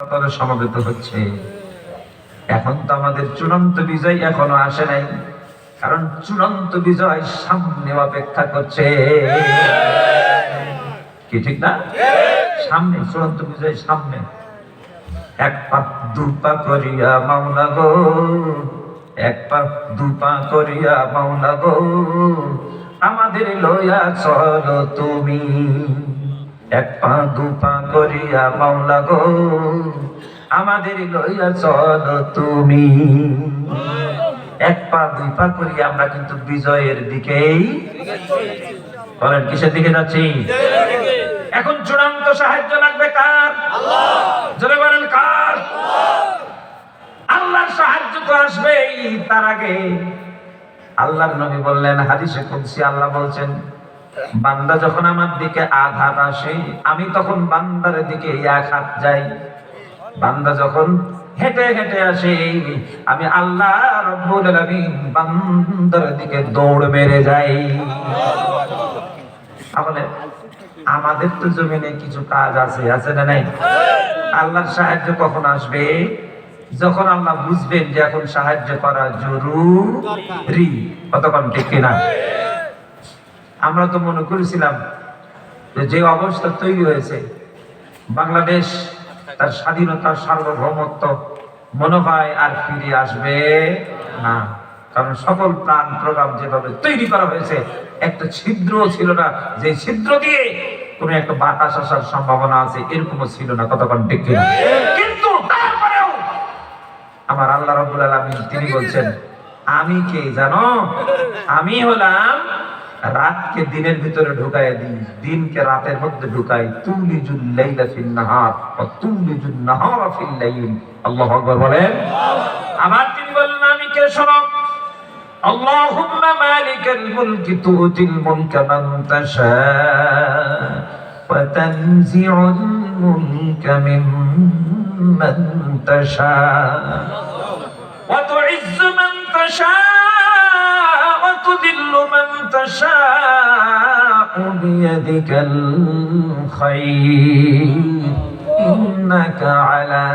চত্বরে সমবেত হচ্ছে। এখন তো আমাদের চূড়ান্ত বিজয় এখনো আসে নাই, কারণ চূড়ান্ত বিজয় সামনে অপেক্ষা করছে। কি ঠিক না? সামনে চূড়ান্ত বিজয় সামনে। এক পা দুপা করিয়া মাওলা গো, এক পা দুপা করিয়া মাওলা গো, আমাদের লইয়া চলো তুমি। এক পা দুপা করিয়া মাওলা গো, আমাদের লইয়া চলো তুমি। এক পা দুই পা করিয়া আমরা কিন্তু বিজয়ের দিকেই। বলেন কিসের দিকে যাচ্ছি? এখন চূড়ান্ত সাহায্য লাগবে কার? জোরে বলেন কার? আল্লাহর সাহায্য তো আসবেই। তার আগে আল্লাহর নবী বললেন হাদিসে কুদসি, আল্লাহ বলছেন বান্দা যখন আমার দিকে আঘাত আসে আমি তখন বান্দার দিকে এক হাত যাই। বান্দা যখন হেঁটে হেঁটে আসে আমি আল্লাহ রব্বুল আলামিন বান্দার দিকে দৌড় মেরে যাই। তাহলে আমাদের তো জমিনে কিছু কাজ আছে, আছে না নাই? আল্লাহর সাহায্য কখন আসবে? যখন আল্লাহ বুঝবেন যে এখন সাহায্য করা জরুরি। কতক্ষণ ঠিক কিনা? আমরা তো মনে করেছিলাম যে অবস্থা তৈরি হয়েছে, বাংলাদেশ তার স্বাধীনতা সার্বভৌমত্ব মনে হয় আর ফিরে আসবে না। কারণ সকল প্ল্যান প্রোগ্রাম যেভাবে তৈরি করা হয়েছে, একটা ছিদ্র ছিল না যে ছিদ্র দিয়ে কোন একটা বাতাস আসার সম্ভাবনা আছে, এরকমও ছিল না। কতক্ষণ ঠিক কিনা? কিন্তু তারপরেও আমার আল্লাহ রাব্বুল আলামিন তিনি বলছেন আমি কে জানো? আমি হলাম রাতকে দিনের ভিতরে ঢুকায় দিই, দিনকে রাতের মধ্যে ঢুকাই। তুলিজুল লাইলা ফিন নাহার ওয়া তুলিজুন নাহারা ফিল লাইল। আল্লাহু আকবার বলেন। আবার তিনি বললেন আমি কে? শোনো, আল্লাহুম্মা মালিকাল মুলকি তুতিল মুলকা মান তাশা ওয়া তানজিউল মুলকা মিম্মান তাশা ওয়া তুইজ্জু মান তাশা وتذل من تشاء بيدك الخير إنك على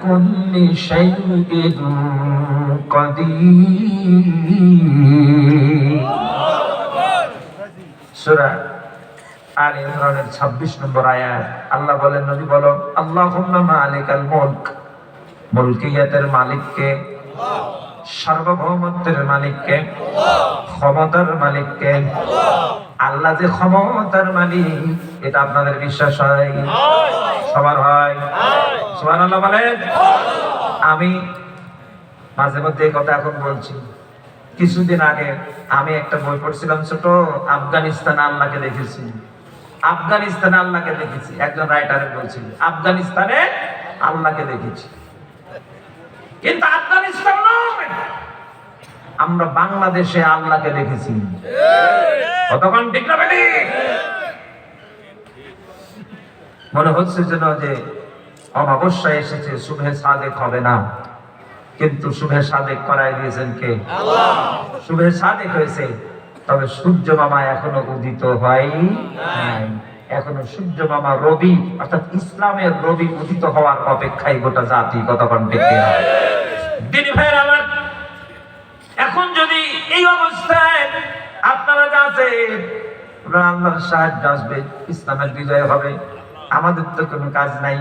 كل شيء قدير। সূরা আলে ইমরানের 26 নম্বর আয়াত আল্লাহ বলেন নবী বলো আল্লাহুম্মা মালিকাল মুলক, মুলকিয়াতের মালিককে, সার্বভৌমত্বের মালিককে, ক্ষমতার মালিককে। আল্লাহ যে ক্ষমতার মালিক এটা আপনাদের বিশ্বাস হয়? সবার হয়? সুবহানাল্লাহ বলেন। আমি মাঝে মধ্যে এই কথা এখন বলছি। কিছুদিন আগে আমি একটা বই পড়ছিলাম ছোট, আফগানিস্তানে আল্লাহকে দেখেছি। আফগানিস্তানে আল্লাহকে দেখেছি, একজন রাইটারে বলছিল আফগানিস্তানে আল্লাহকে দেখেছি। কিন্তু আফগানিস্তান নয়, আমরা বাংলাদেশে আল্লাহকে দেখেছি। কতক্ষণ ঠিক না বেটি? মনে হচ্ছে যেন যে অমাবস্যা এসেছে, শুভে সাদেক হবে না, কিন্তু শুভে সাদেক করাই দিয়েছেন কে? আল্লাহ। শুভে সাদেক হয়েছে, তবে সূর্য মামা এখনো উদিত হয় নাই। এখনো সূর্য মামা রবি অর্থাৎ ইসলামের রবি উদিত হওয়ার অপেক্ষায় গোটা জাতি। কতক্ষণ ঠিক না? দিনী ভাইয়ের আমার, এখন যদি এই অবস্থায় আপনারা যাচ্ছেন, আল্লাহর সাহায্য আসবে, ইসলামের বিজয় হবে। আমাদের তো কোনো কাজ নাই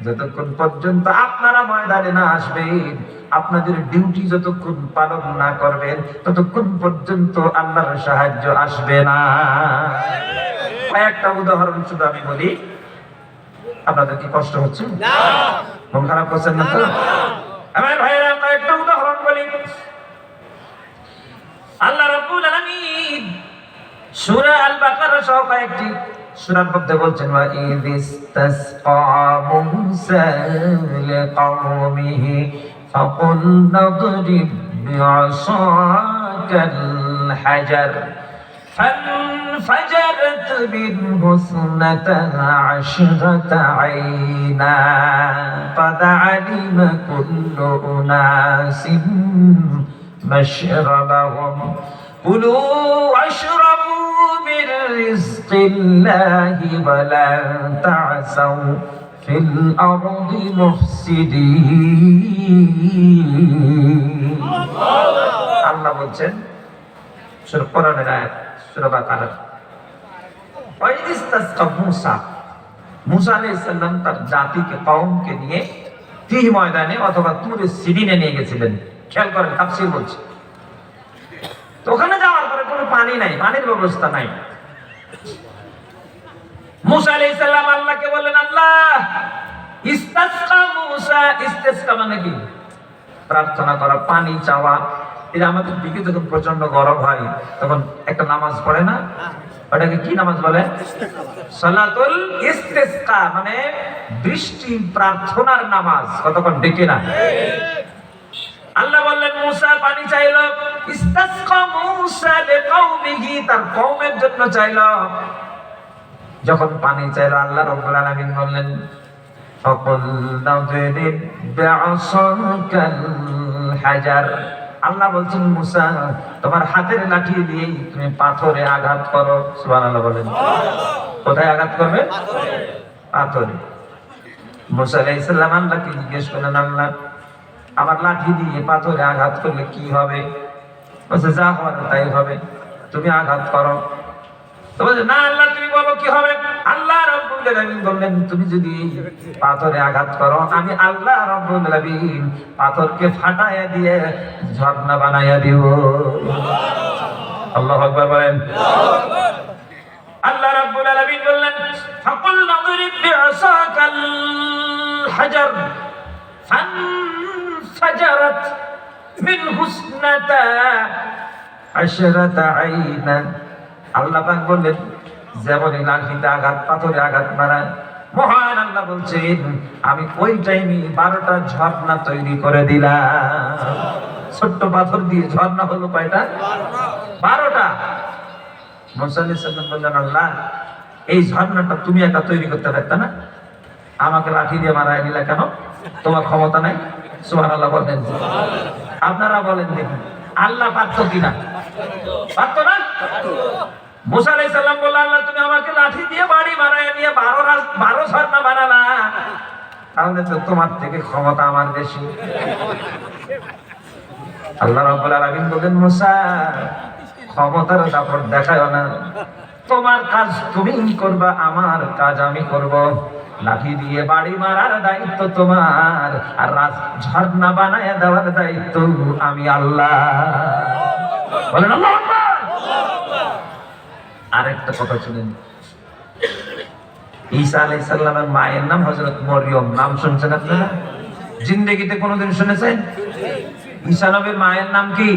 যতক্ষণ পর্যন্ত আপনারা ময়দানে না আসবেন, আপনাদের ডিউটি যতক্ষণ পালন না করবেন ততক্ষণ পর্যন্ত আল্লাহর সাহায্য আসবে না। কয়েকটা উদাহরণ শুধু আমি বলি, আপনাদের কি কষ্ট হচ্ছে? না, মন খারাপ করছেন না তো? আমার ভাইয়েরা কয়েকটা উদাহরণ বলি। আল্লাহ রাব্বুল আলামিন সূরা আল বাকারা সহ কয়েকটি সূরার মধ্যে বলছেন ওয়া ইযিস্তাসকা মূসা লিকাওমিহি ফাকুল নাদরিব বিআসাকাল হাজার فانفجرت منه اثنتا عشرة عينا قد علم كل أناس مشربهم كلوا واشربوا من رزق الله ولا تعثوا ফিল আরদি মুফসিদিন। আল্লাহ বলছেন সূরা কোরআনের আয়াত, সূরা বাকারা, ওয়া ইসতাসকা মূসা, মূসা আলাইহিস সালাম তার জাতিকে, কওমকে নিয়ে তিহ ময়দানে অথবা তুরে সিদিনে নিয়ে গেছিলেন। খেয়াল করেন, তাফসীর বলছে। তো ওখানে যাওয়ার পরে কোনো পানি নাই, পানির ব্যবস্থা নাই। মূসা আলাইহিস সালাম আল্লাহকে বললেন, আল্লাহ ইসতাসকা মূসা, ইসতিসকা মানে কি? প্রার্থনা করা, পানি চাওয়া। এটা আমাদের দিকে যখন প্রচন্ড গরম হয় তখন একটা নামাজ পড়ে না, ওটাকে কি নামাজ বলে? সালাতুল ইসতিসকা, মানে বৃষ্টি প্রার্থনার নামাজ। কতক্ষণ ডেকে না। আল্লাহ বললেন মূসা পানি চাইলো, ইসতাসকা মূসা লিকাওমিহি, তার কওমের জন্য চাইলো। যখন পানি চাইলো আল্লাহ রাব্বুল আলামিন বললেন, ফাকুল নাযরিব বিআসাকাল হাজার। আল্লাহ বলছেন মূসা তোমার হাতের লাঠি দিয়ে তুমি পাথরে আঘাত করো। সুবহানাল্লাহ বলেন। কোথায় আঘাত করবে? পাথরে। মূসা আলাইহিস সালাম আল্লাহকে জিজ্ঞেস করলেন, আল্লাহ আমার লাঠি দিয়ে পাথরে আঘাত করলে কি হবে? বলছে যা হওয়ার তাই হবে, তুমি আঘাত করো। তো বলছে না আল্লাহ তুমি বলো কি হবে? আল্লাহ রাব্বুল আলামিন বললেন তুমি যদি পাথরে আঘাত করো, আমি আল্লাহ রাব্বুল আলামিন পাথরকে ফাটায়া দিয়ে ঝর্ণা বানায়া দিব। আল্লাহু আকবার বলেন। আল্লাহ রাব্বুল আলামিন বললেন, ফাকুল নাযরিব বিআসাকাল হাজার ফানফাজারাত মিন হুসনাতা আশরাতা আইনা। আল্লাহ পাক বললেন যেমন লাঠিতে আঘাত, পাথরে আঘাত মারা, মহান আল্লাহ বলছেন আমি ওই টাইমে 12টা ঝর্ণা তৈরি করে দিলাম। ছোট্ট পাথর দিয়ে ঝর্ণা হলো কয়টা? 12টা। মূসা আলাইহিস সালাম বললেন, আল্লাহ এই ঝর্ণাটা তুমি একা তৈরি করতে পারতে না? আমাকে লাঠি দিয়ে মারাই দিলা কেন? তোমার ক্ষমতা নাই? সুবহানাল্লাহ বলেন। আপনারা বলেন দেখুন আল্লাহ পারত কিনা? পারত না? মূসা আলাইহিস সালাম বললেন, আল্লাহ তুমি আমাকে লাঠি দিয়ে বাড়ি মারায় নিয়ে 12 ঝর্ণা বানালা, তাহলে তো তোমার থেকে ক্ষমতা আমার বেশি। আল্লাহ রাব্বুল আলামিন বলেন, মূসা ক্ষমতার দাপট দেখায়ও না, তোমার কাজ তুমি করবা, আমার কাজ আমি করব। লাঠি দিয়ে বাড়ি মারার দায়িত্ব তোমার, আর ঝর্ণা বানায় দেওয়ার দায়িত্ব আমি আল্লাহ। বলেন আল্লাহু আকবার। আরেকটা কথা শুনেন, ঈসা আলাইহিস সালামের মায়ের নাম হযরত মরিয়ম। নাম শুনছেন আপনারা? জিন্দেগিতে কোনোদিন শুনেছেন? ঈসা নবীর মায়ের নাম কি?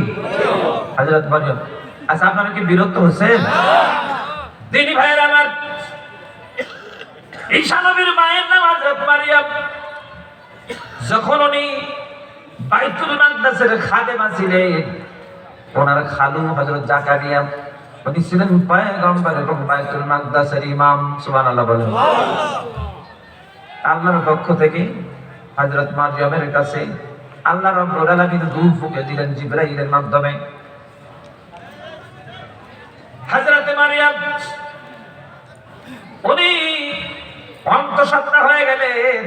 হযরত মরিয়ম। আচ্ছা আপনারা কি বিরক্ত হচ্ছেন? দিনী ভাইয়ের আমার, ঈসা নবীর মায়ের নাম হযরত মারিয়াম। যখন উনি বাইতুল মাকদাসের খাদেমা ছিলেন, ওনার খালু হযরত জাকারিয়া উনি ছিলেন পয়গম্বর এবং বাইতুল মাকদাসের ইমাম। সুবহানাল্লাহ বলেন। আল্লাহর পক্ষ থেকে হযরত মারিয়ামের কাছে আল্লাহ রাব্বুল আলামিন রূহ ফুঁকে দিলেন জিবরাইলের মাধ্যমে। হযরত মারিয়াম উনি অন্তঃসত্ত্বা হয়ে গেলেন।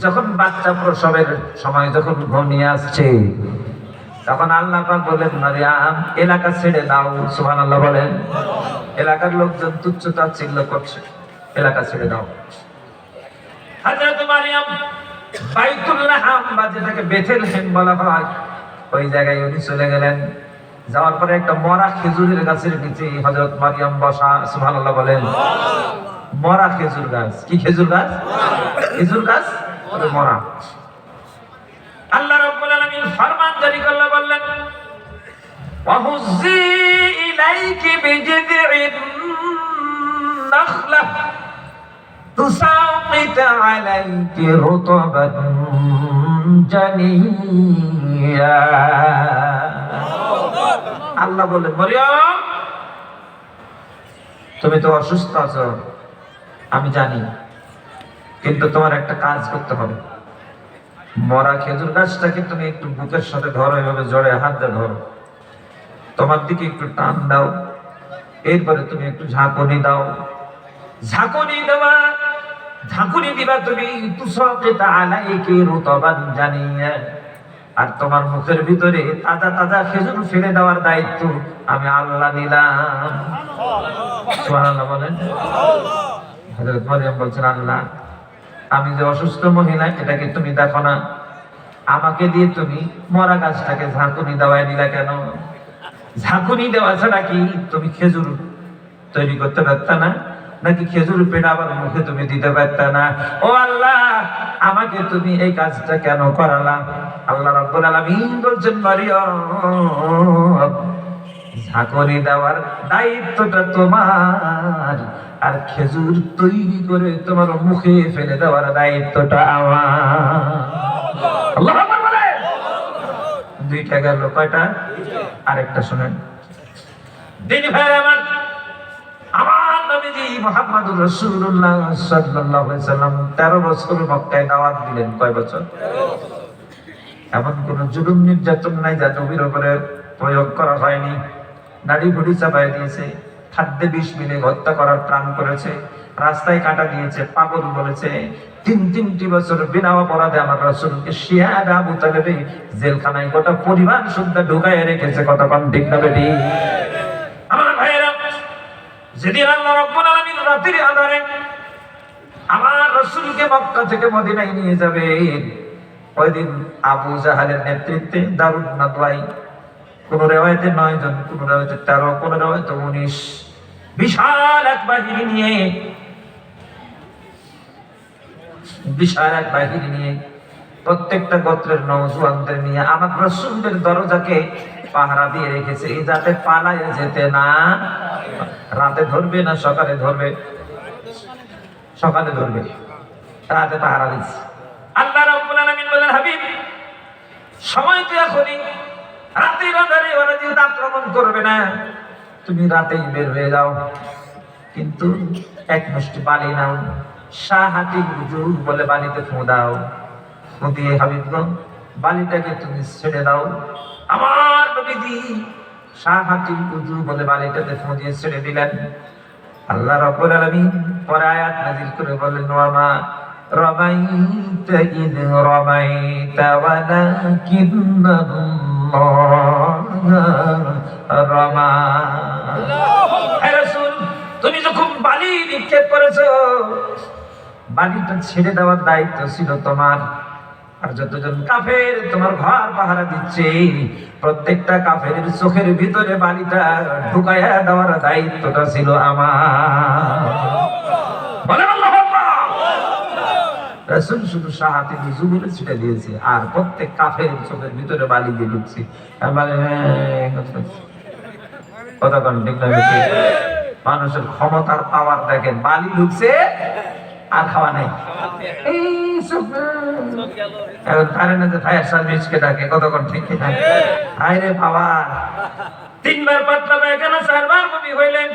যখন বাচ্চা প্রসবের সময় যখন ঘনিয়ে আসছে, তখন আল্লাহ পাক বলেন, মারিয়াম এলাকা ছেড়ে দাও। সুবহানাল্লাহ বলেন। এলাকার লোকজন তুচ্ছ তাচ্ছিল্য করছে, এলাকা ছেড়ে দাও। হযরত মারিয়াম বাইতুল লাহাম বা যেটাকে বেথলেহেম বলা হয়, ওই জায়গায় উনি চলে গেলেন। যাওয়ার পরে একটা মরা খেজুরের গাছের নিচে হযরত মারিয়াম বসা। সুবহানাল্লাহ বলেন। মরা খেজুর গাছ। কি খেজুর গাছ? খেজুর গাছ মরা। আল্লাহ রাব্বুল আলামিন ফরমান জারি করলেন, বললেন ওয়াহুজ্জি ইলাইকি বিজিদিন নাখলা তুসাকিত আলাইকি রুতবান জানিয়া। আল্লাহ বলেন, মরিয়ম তুমি তো অসুস্থ আছো আমি জানি, কিন্তু তোমার একটা কাজ করতে হবে। মরা খেজুর গাছটাকে তুমি একটু বুকের সাথে ধরো, এভাবে জড়ে হাত দিয়ে ধরো, তোমার দিকে একটু টান দাও, এরপরে তুমি একটু ঝাঁকুনি দাও। ঝাঁকুনি দেওয়া ঝাঁকুনি দিবা তুমি, তুসাকিতা আলাইকি রুতাবান জানিয়া, আর তোমার মুখের ভিতরে তাজা তাজা খেজুর ফেলে দেওয়ার দায়িত্ব আমি আল্লাহ নিলাম। সুবহানাল্লাহ বলেন। হযরত মারইয়াম বলছেন, আল্লাহ আমি যে অসুস্থ মহিলা এটাকে তুমি দেখো না, আমাকে দিয়ে তুমি মরা গাছটাকে ঝাঁকুনি দেওয়ায় দিলা কেন? ঝাঁকুনি দেওয়া ছাড়া কি তুমি খেজুর তৈরি করতে পারতা না? নাকি খেজুর পেড়া আবার মুখে তুমি দিতে পারতা না? ও আল্লাহ, আমাকে তুমি এই কাজটা কেন করালাম? আল্লাহ রাব্বুল আলামিন বলছেন, মারইয়াম ঝাঁকুনি দেওয়ার দায়িত্বটা তোমার, আর খেজুর তৈরি করে তোমার মুখে ফেলে দেওয়ার দায়িত্বটা আমার। আল্লাহু আকবার বলে। দুইটা গেল, কয়টা? আরেকটা শুনেন। দিন ভাই আমার, আমার নবীজি মুহাম্মদুর রাসূলুল্লাহ সাল্লাল্লাহু আলাইহি সাল্লাম 13 বছর মক্কায় দাওয়াত দিলেন। কয় বছর? এমন কোন জুলুম নির্যাতন নাই যা নবীর উপরে প্রয়োগ করা হয়নি। নাড়ি ভুড়ি চাপাই দিয়েছে, খাদ্যে বিষ মিলে হত্যা করার প্রাণ করেছে, রাস্তায় কাটা দিয়েছে, পাগল বলেছে। তিনটি বছর বিনা অপরাধে আমার রাসূলকে শিহাব আবু তালেব জেলখানায় গোটা পরিবার শুদ্ধ ঢুকায় রেখেছে। কতক্ষণ ঠিক না বেটি? আমার ভাইয়েরা, যেদিন আল্লাহ রাব্বুল আলামিন রাতের আঁধারে আমার রাসূলকে মক্কা থেকে মদিনায় নিয়ে যাবে, ওই দিন আবু জাহালের নেতৃত্বে দারুন নাদওয়ায়, কোন রিওয়ায়াতে 9 জন, কোন রিওয়ায়াতে 13, কোন রিওয়ায়াতে 19, বিশাল এক বাহিনী নিয়ে প্রত্যেকটা গোত্রের নওজওয়ানদের নিয়ে আমার রাসূলের দরজাকে পাহারা দিয়ে রেখেছে, যাতে পালায়ে যেতে না। রাতে ধরবে না সকালে ধরবে? সকালে ধরবে, রাতে পাহারা দিচ্ছে। আল্লাহ রাব্বুল আলামিন বলেন, হাবিব সময় তো এখনই, রাতের আঁধারে ওরা যেহেতু আক্রমণ করবে না, তুমি রাতেই বের হয়ে যাও, কিন্তু এক মুষ্টি বালি নাও, শাহাতি গুজুর বলে বালিতে ফু দাও, ফু দিয়ে হাবিবগণ বালিটাকে তুমি ছেড়ে দাও। আমার নবীজি শাহাতি গুজুর বলে বালিটাকে ফু দিয়ে ছেড়ে দিলেন। আল্লাহ রাব্বুল আলামিন পরে আয়াত নাযিল করে বলেন, ওয়ামা রামাইতা ইদ রামাইতা ওয়ালাকিন্নাল্লাহা রামা। হে রাসূল, তুমি যখন বালি নিক্ষেপ করেছো, বালিটা ছেড়ে দেওয়ার দায়িত্ব ছিল তোমার। আর যতজন কাফের তোমার ঘর পাহারা দিচ্ছে, প্রত্যেকটা কাফেরের চোখের ভিতরে বালিটা ঢুকাইয়া দেওয়ার দায়িত্বটা ছিল আমার। বলেন আল্লাহু আকবার। রাসূল শুধু শাহাতি বুজু বলে ছেড়ে দিয়েছে, আর প্রত্যেক কাফেরের চোখের ভিতরে বালি দিয়ে ঢুকছে। কতক্ষণ ঠিক না? মানুষের ক্ষমতার পাওয়ার দেখেন, বালি ঢুকছে আর খাওয়া নাই। এখন পারে না যে ফায়ার সার্ভিসকে ডাকে। কতক্ষণ ঠিক না? হায়রে পাওয়ার। 3 বার পাতলা পায়খানা, 4 বার বমি হইলেন,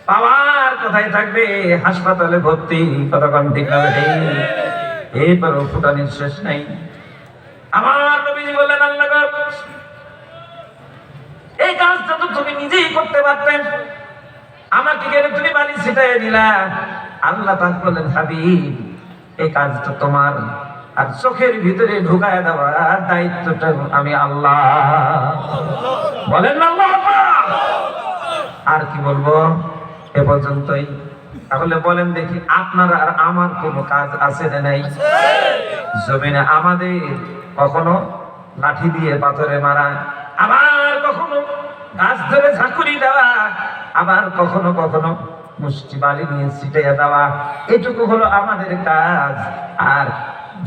পাওয়ার কোথায় থাকবে? হাসপাতালে ভর্তি। কতক্ষণ ঠিক না? এরপরও ফুটানির শেষ নাই। আমার নবীজি বললেন, আল্লাহ গো, এই কাজটা তো তুমি নিজেই করতে পারতেন, আমাকে কেন তুমি বালি ছিটাইয়া দিলা? আল্লাহ পাক বলেন, হাবিব এই কাজটা তোমার, আর চোখের ভিতরে ঢুকায় দেওয়ার দায়িত্বটা আমি আল্লাহ। বলেন আল্লাহ আকবার। আর কি বলবো? এ পর্যন্তই। তাহলে বলেন দেখি, আপনার আর আমার কোনো কাজ আছে না নাই? জমিনে আমাদের কখনো লাঠি দিয়ে পাথরে মারা, আবার কখনো গাছ ধরে ঝাঁকুনি দেওয়া, আবার কখনো কখনো মুষ্টি বালি নিয়ে ছিটাইয়া দেওয়া, এটুকু হলো আমাদের কাজ। আর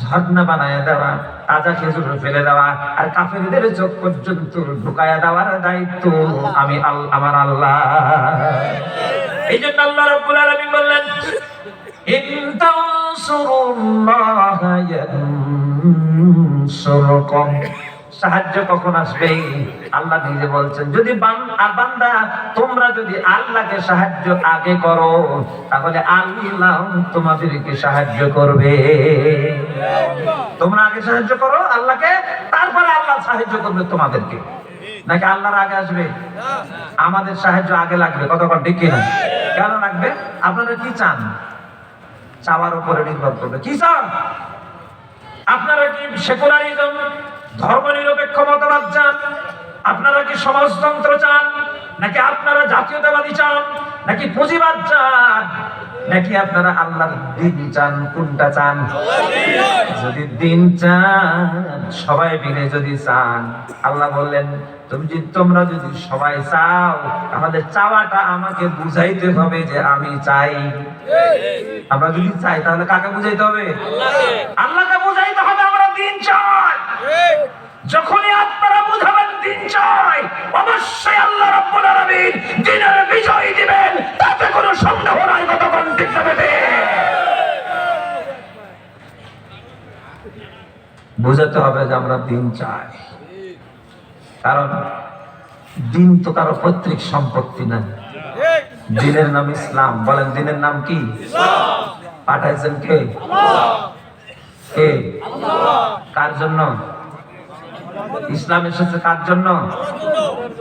ঝর্ণা বানায় দেওয়া, তাজা খেজুর ফেলে দেওয়া, আর কাফেরদের চোখ পর্যন্ত ঢুকায়া দেওয়ার দায়িত্ব আমি আমার আল্লাহ। এই জন্য আল্লাহ রাব্বুল আলামিন বললেন, ইন তানসুরুল্লাহা ইয়ানসুরকুম। সাহায্য কখন আসবে? আল্লাহ নিজে বলছেন, যদি বান্দা তোমরা যদি আল্লাহকে সাহায্য আগে করো, তাহলে আল্লাহ তোমাদেরকে সাহায্য করবে। তোমরা আগে সাহায্য করো আল্লাহকে, তারপরে আল্লাহ সাহায্য করবে তোমাদেরকে। নাকি আল্লাহর আগে আসবে? আমাদের সাহায্য আগে লাগবে। কতক্ষণ ঠিক কিনা? কেন লাগবে? আপনারা কি চান? চাওয়ার উপরে নির্ভর করবে। কি চান আপনারা? কি সেকুলারিজম, ধর্ম নিরপেক্ষ মতবাদ চান? আপনারা কি সমাজতন্ত্র চান? নাকি আপনারা জাতীয়তাবাদী চান? নাকি পুঁজিবাদ চান? নাকি আপনারা আল্লাহর দিন চান? কোনটা চান? যদি দিন চান, সবাই মিলে যদি চান, আল্লাহ বললেন তোমরা যদি সবাই চাও, আমাদের চাওয়াটা আমাকে বুঝাইতে হবে যে আমি চাই। আমরা যদি চাই তাহলে কাকে বুঝাইতে হবে? আল্লাহকে বুঝাইতে হবে আমরা দিন চাই। যখনই আপনারা বুঝাবেন দিন চাই, অবশ্যই আল্লাহ রাব্বুল আলামিন দিনের বিজয় দিবেন, তাতে কোনো সন্দেহ নাই। কতক্ষণ ঠিক হবে বুঝাতে হবে যে আমরা দিন চাই। কারণ দিন তো কারো পৈতৃক সম্পত্তি না। দিনের নাম ইসলাম। বলেন দিনের নাম কি? পাঠাইছেন কে? কে? কার জন্য ইসলাম এসেছে? কার জন্য?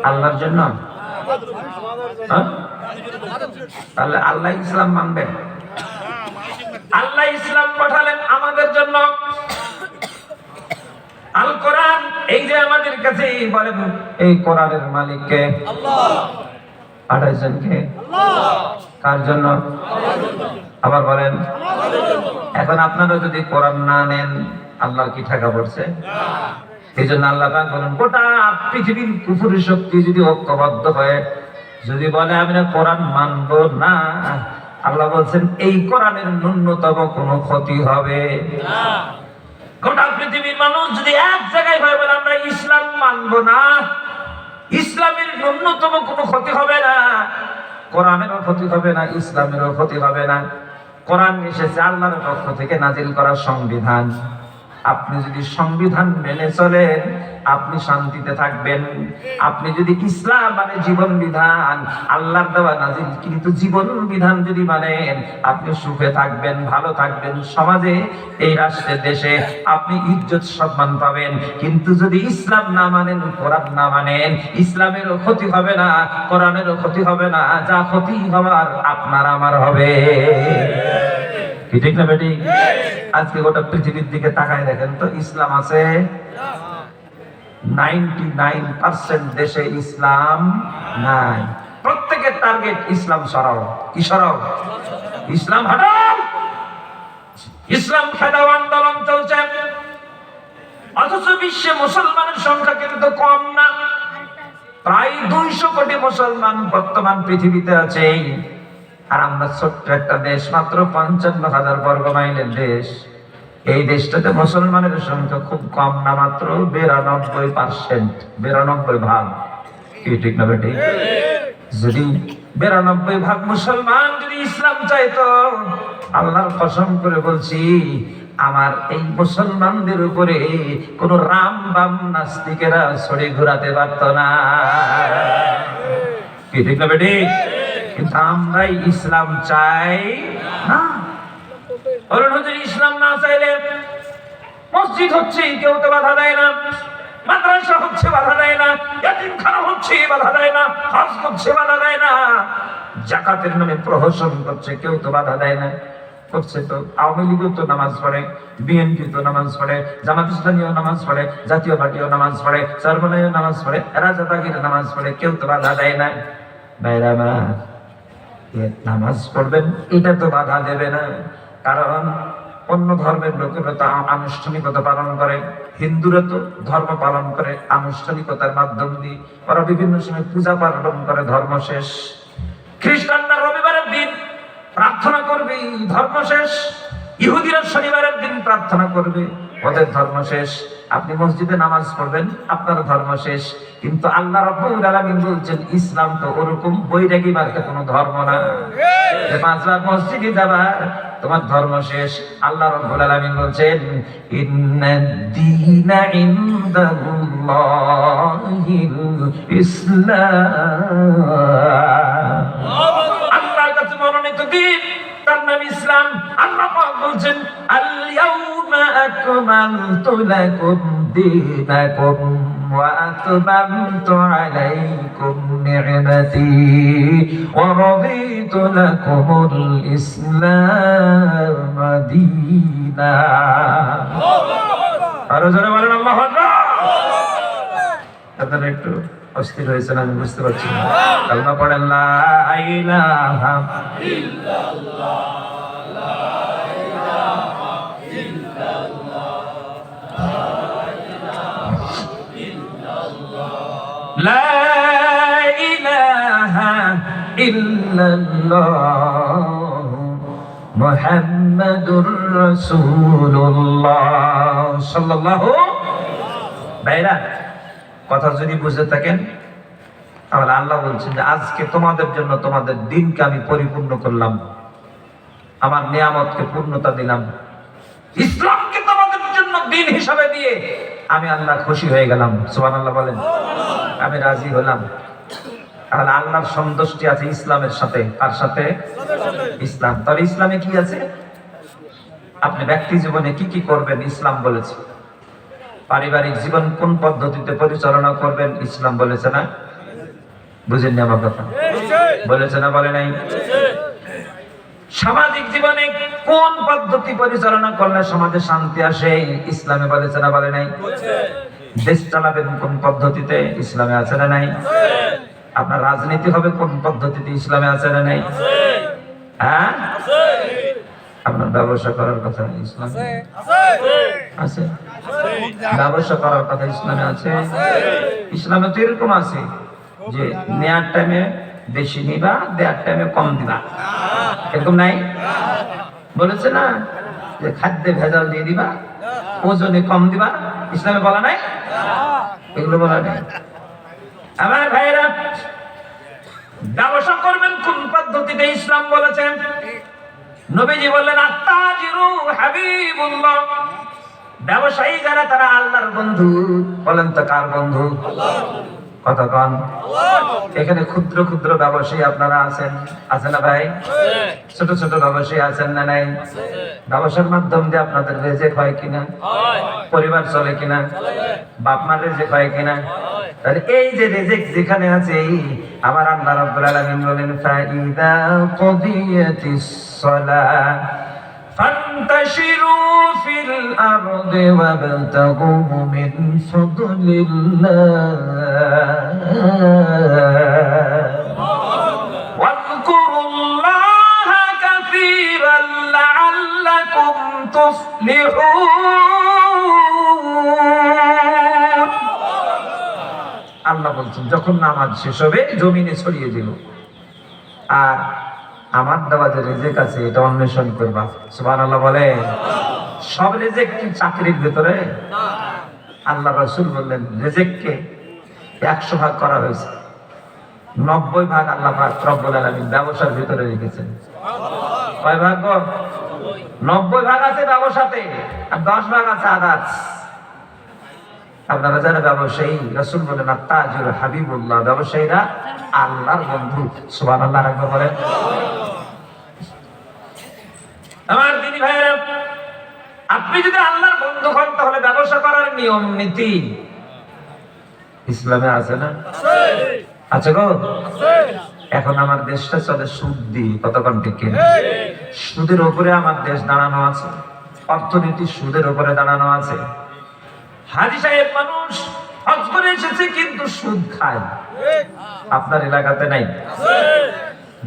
আল্লাহর জন্য। তাহলে আল্লাহ ইসলাম মানবে? আল্লাহ ইসলাম পাঠালেন আমাদের জন্য। আল কোরআন এই যে আমাদের কাছে বলেন, এই কোরআনের মালিক কে? আল্লাহ। পাঠাইছেন কে? আল্লাহ। কার জন্য? আবার বলেন। এখন আপনারা যদি কোরআন না নেন, আল্লাহর কি ঠেকা পড়ছে? এই জন্য আল্লাহ পাক বলেন, গোটা পৃথিবীর কুফরি শক্তি যদি ঐক্যবদ্ধ হয়ে যদি বলে আমি না কোরআন মানব না, আল্লাহ বলছেন এই কোরআনের ন্যূনতম কোনো ক্ষতি হবে না। গোটা পৃথিবীর মানুষ যদি এক জায়গায় হয়ে বলে আমরা ইসলাম মানব না, ইসলামের ন্যূনতম কোনো ক্ষতি হবে না, কোরআনেরও ক্ষতি হবে না, ইসলামেরও ক্ষতি হবে না। কোরআন এসেছে আল্লাহর পক্ষ থেকে নাজিল করা সংবিধান। আপনি যদি সংবিধান মেনে চলেন, আপনি শান্তিতে থাকবেন। আপনি যদি ইসলাম মানে জীবন বিধান, আল্লাহর দেওয়া নাজিল কিন্তু জীবন বিধান যদি মানেন, আপনি সুখে থাকবেন, ভালো থাকবেন, সমাজে, এই রাষ্ট্রে, দেশে আপনি ইজ্জত সম্মান পাবেন। কিন্তু যদি ইসলাম না মানেন, কোরআন না মানেন, ইসলামেরও ক্ষতি হবে না, কোরআনেরও ক্ষতি হবে না, যা ক্ষতি হবার আপনার আমার হবে। কি ঠিক না বেটি? আজকে গোটা পৃথিবীর দিকে তাকায় দেখেন তো, ইসলাম আছে 99% দেশে ইসলাম নাই। প্রত্যেকের টার্গেট ইসলাম সরাও। কি সরাও? ইসলাম হটাও। ইসলাম খেদাও আন্দোলন চলছে, অথচ বিশ্বে মুসলমানের সংখ্যা কিন্তু কম না। প্রায় 200 কোটি মুসলমান বর্তমান পৃথিবীতে আছে। আর আমরা ছোট্ট একটা দেশ, মাত্র 55,000 বর্গ মাইলের দেশ। এই দেশটাতে মুসলমানের সংখ্যা খুব কম না, মাত্র 92%, 92 ভাগ। কি ঠিক না বেটি? যদি 92 ভাগ মুসলমান যদি ইসলাম চাইতো, আল্লাহর কসম করে বলছি, আমার এই মুসলমানদের উপরে কোন রাম বাম নাস্তিকেরা ছড়ি ঘোরাতে পারত না। কি ঠিক না বেটি? কিন্তু আমরাই ইসলাম চাই না। ইসলাম না চাইলে মসজিদ হচ্ছে কেউ তো বাধা দেয় না, মাদ্রাসা হচ্ছে বাধা দেয় না, ইয়াতীমখানা হচ্ছে বাধা দেয় না, হজ করছে বাধা দেয় না, যাকাতের নামে প্রহসন করছে কেউ তো বাধা দেয় না। করছে তো আওয়ামী লীগও তো নামাজ পড়ে, বিএনপি তো নামাজ পড়ে, জামাত ইসলামীও নামাজ পড়ে, জাতীয় পার্টিও নামাজ পড়ে, চরমনাইও নামাজ পড়ে, রাজাবাগীর নামাজ পড়ে, কেউ তো বাধা দেয় না। ভাইরা আমার, নামাজ পড়বেন এটা তো বাধা দেবে না। কারণ অন্য ধর্মের লোকেরা তো আনুষ্ঠানিকতা পালন করে, হিন্দুরা তো ধর্ম পালন করে আনুষ্ঠানিকতার মাধ্যম দিয়ে, ওরা বিভিন্ন সময় পূজা পালন করে, ধর্ম শেষ। খ্রিস্টানরা রবিবারের দিন প্রার্থনা করবে, ধর্ম শেষ। ইহুদিরা শনিবারের দিন প্রার্থনা করবে, ওদের ধর্ম শেষ। আপনি মসজিদে নামাজ পড়বেন, আপনার ধর্ম শেষ। কিন্তু আল্লাহ রাব্বুল আলামিন বলছেন ইসলাম তো ওরকম বৈরাগী মার্কা কোনো ধর্ম না, 5 ওয়াক্ত মসজিদে যাবা তোমার ধর্ম শেষ। আল্লাহ রাব্বুল আলামিন বলছেন ইন্নাদ-দীনা ইনদাল্লাহিল ইসলাম। আল্লাহর কাছে মনোনীত দ্বীন, তার নাম ইসলাম। আল্লাহ পাক বলছেন আল ইয়াউমা আকমালতু লাকুম দীনাকুম। وأتممت عليكم نعمتي ورضيت لكم الإسلام دينا আরো জোরে বলেন আল্লাহু আকবার। আপনারা একটু অস্থির হয়েছেন আমি বুঝতে পারছি না। কালমা পড়েন লা ইলাহা ইল্লাল্লাহ لا إله إلا الله محمد رسول الله صلى الله ভাইরা কথা যদি বুঝে থাকেন তাহলে আল্লাহ বলছেন যে আজকে তোমাদের জন্য তোমাদের দিনকে আমি পরিপূর্ণ করলাম, আমার নিয়ামতকে পূর্ণতা দিলাম, ইসলামকে তোমাদের জন্য দিন হিসাবে দিয়ে আমি আল্লাহ খুশি হয়ে গেলাম। সুবহানাল্লাহ বলেন, আমি রাজি হলাম। তাহলে আল্লাহর সন্তুষ্টি আছে ইসলামের সাথে। তার সাথে ইসলাম। তাহলে ইসলামে কি আছে? আপনি ব্যক্তি জীবনে কি কি করবেন ইসলাম বলেছে। পারিবারিক জীবন কোন পদ্ধতিতে পরিচালনা করবেন ইসলাম বলেছে না? বুঝেননি আমার কথা? বলেছে না বলে নাই? সামাজিক জীবনে কোন পদ্ধতি পরিচালনা করলে সমাজে শান্তি আসে ইসলামে বলেছে না বলে নাই? দেশ চালাবেন কোন পদ্ধতিতে ইসলামে আছে না নাই? আপনার রাজনীতি হবে কোন পদ্ধতিতে ইসলামে আছে না নাই? হ্যাঁ, আপনার ব্যবসা করার কথা ইসলামে আছে? ব্যবসা করার কথা ইসলামে আছে? ইসলামে তো এরকম আছে যে নেয়ার টাইমে বেশি নিবা, দেয়ার টাইমে কম দিবা, এরকম নাই? বলেছে না যে খাদ্যে ভেজাল দিয়ে দিবা, ওজনে কম দিবা, ইসলামে বলা নাই? এগুলো বলা নাই। আমার ভাইরা, ব্যবসা করবেন কোন পদ্ধতিতে ইসলাম বলেছেন? নবীজি বললেন আত্তাজিরু হাবিবুল্লাহ, ব্যবসায়ী যারা তারা আল্লাহর বন্ধু। বলেন তো কার বন্ধু? কথা কন। এখানে ক্ষুদ্র ক্ষুদ্র ব্যবসায়ী আপনারা আছেন, আছে না ভাই? ছোট ছোট ব্যবসায়ী আছেন না নাই? ব্যবসার মাধ্যম দিয়ে আপনাদের রেজেক হয় কিনা? পরিবার চলে কিনা? বাপ মার রেজেক হয় কিনা? তাহলে এই যে রিজিক যেখানে আছে, আমার আল্লাহ রাব্বুল আলামিন বলেন ফাইদা কুদিয়াতিস সালাহ ফান্তাশিরু ফিল আরদি ওয়াবতাগু মিন ফাদলিল্লাহ ওয়াযকুরুল্লাহা কাসীরান লাআল্লাকুম তুফলিহুন। আল্লাহ বলছেন যখন নামাজ শেষ হবে জমিনে ছড়িয়ে দিল, আর আমার দেওয়া যে রিজিক আছে এটা অন্বেষণ করবা। সুবহানাল্লাহ বলে। সব রিজিক কি চাকরির ভিতরে? আল্লাহ রাসূল বললেন রিজিককে 100 ভাগ করা হয়েছে, 90 ভাগ আল্লাহ পাক রব্বুল আলামিন ব্যবসার ভিতরে রেখেছেন। কয় ভাগ? 90 ভাগ আছে ব্যবসাতে, আর 10 ভাগ আছে আদার্স। আপনারা যারা ব্যবসায়ী, রাসূল বলেন আত্তাজিরু হাবিবুল্লাহ, ব্যবসায়ীরা আল্লাহর বন্ধু। সুবহানাল্লাহ একবার বলেন। আমার দিনী ভাইরা, আপনি যদি আল্লাহর বন্ধু হন তাহলে ব্যবসা করার নিয়ম নীতি ইসলামে আছে না? আছে গো। এখন আমার দেশটা চলে সুদ দিয়ে, কতক্ষণ ঠিক কিনা? সুদের উপরে আমার দেশ দাঁড়ানো আছে, অর্থনীতি সুদের উপরে দাঁড়ানো আছে। হাজী সাহেব মানুষ হজ করে এসেছে কিন্তু সুদ খায়, আপনার এলাকাতে নাই?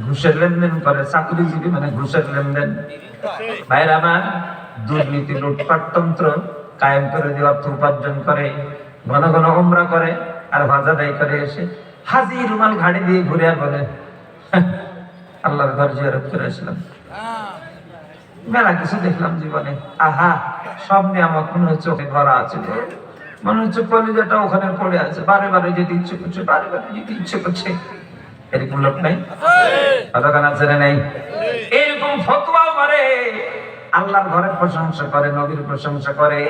ঘুষের লেনদেন করে, চাকরিজীবী মানে ঘুষের লেনদেন। ভাইরা আমার, দুর্নীতি লুটপাট তন্ত্র কায়েম করে দিয়ে অর্থ উপার্জন করে, ঘন ঘন উমরা করে আর ভাজা দায়ী করে এসে হাজি রুমাল ঘাড়ি দিয়ে ঘুরে আর বলে আল্লাহর ঘর জিয়ারত করে আসলাম। মেলা কিছু দেখলাম জীবনে, আহা সব নিয়ামত মনে হচ্ছে ওকে ভরা আছে, মনে হচ্ছে কলিজাটা ওখানে পড়ে আছে, বারে বারে যেতে ইচ্ছে করছে, বারে বারে যেতে ইচ্ছে করছে। এরকম লোক নাই? কতক্ষণ আছে না নাই? এরকম ফতোয়াও মারে, আল্লাহর ঘরের প্রশংসা করে, নবীর প্রশংসা করে।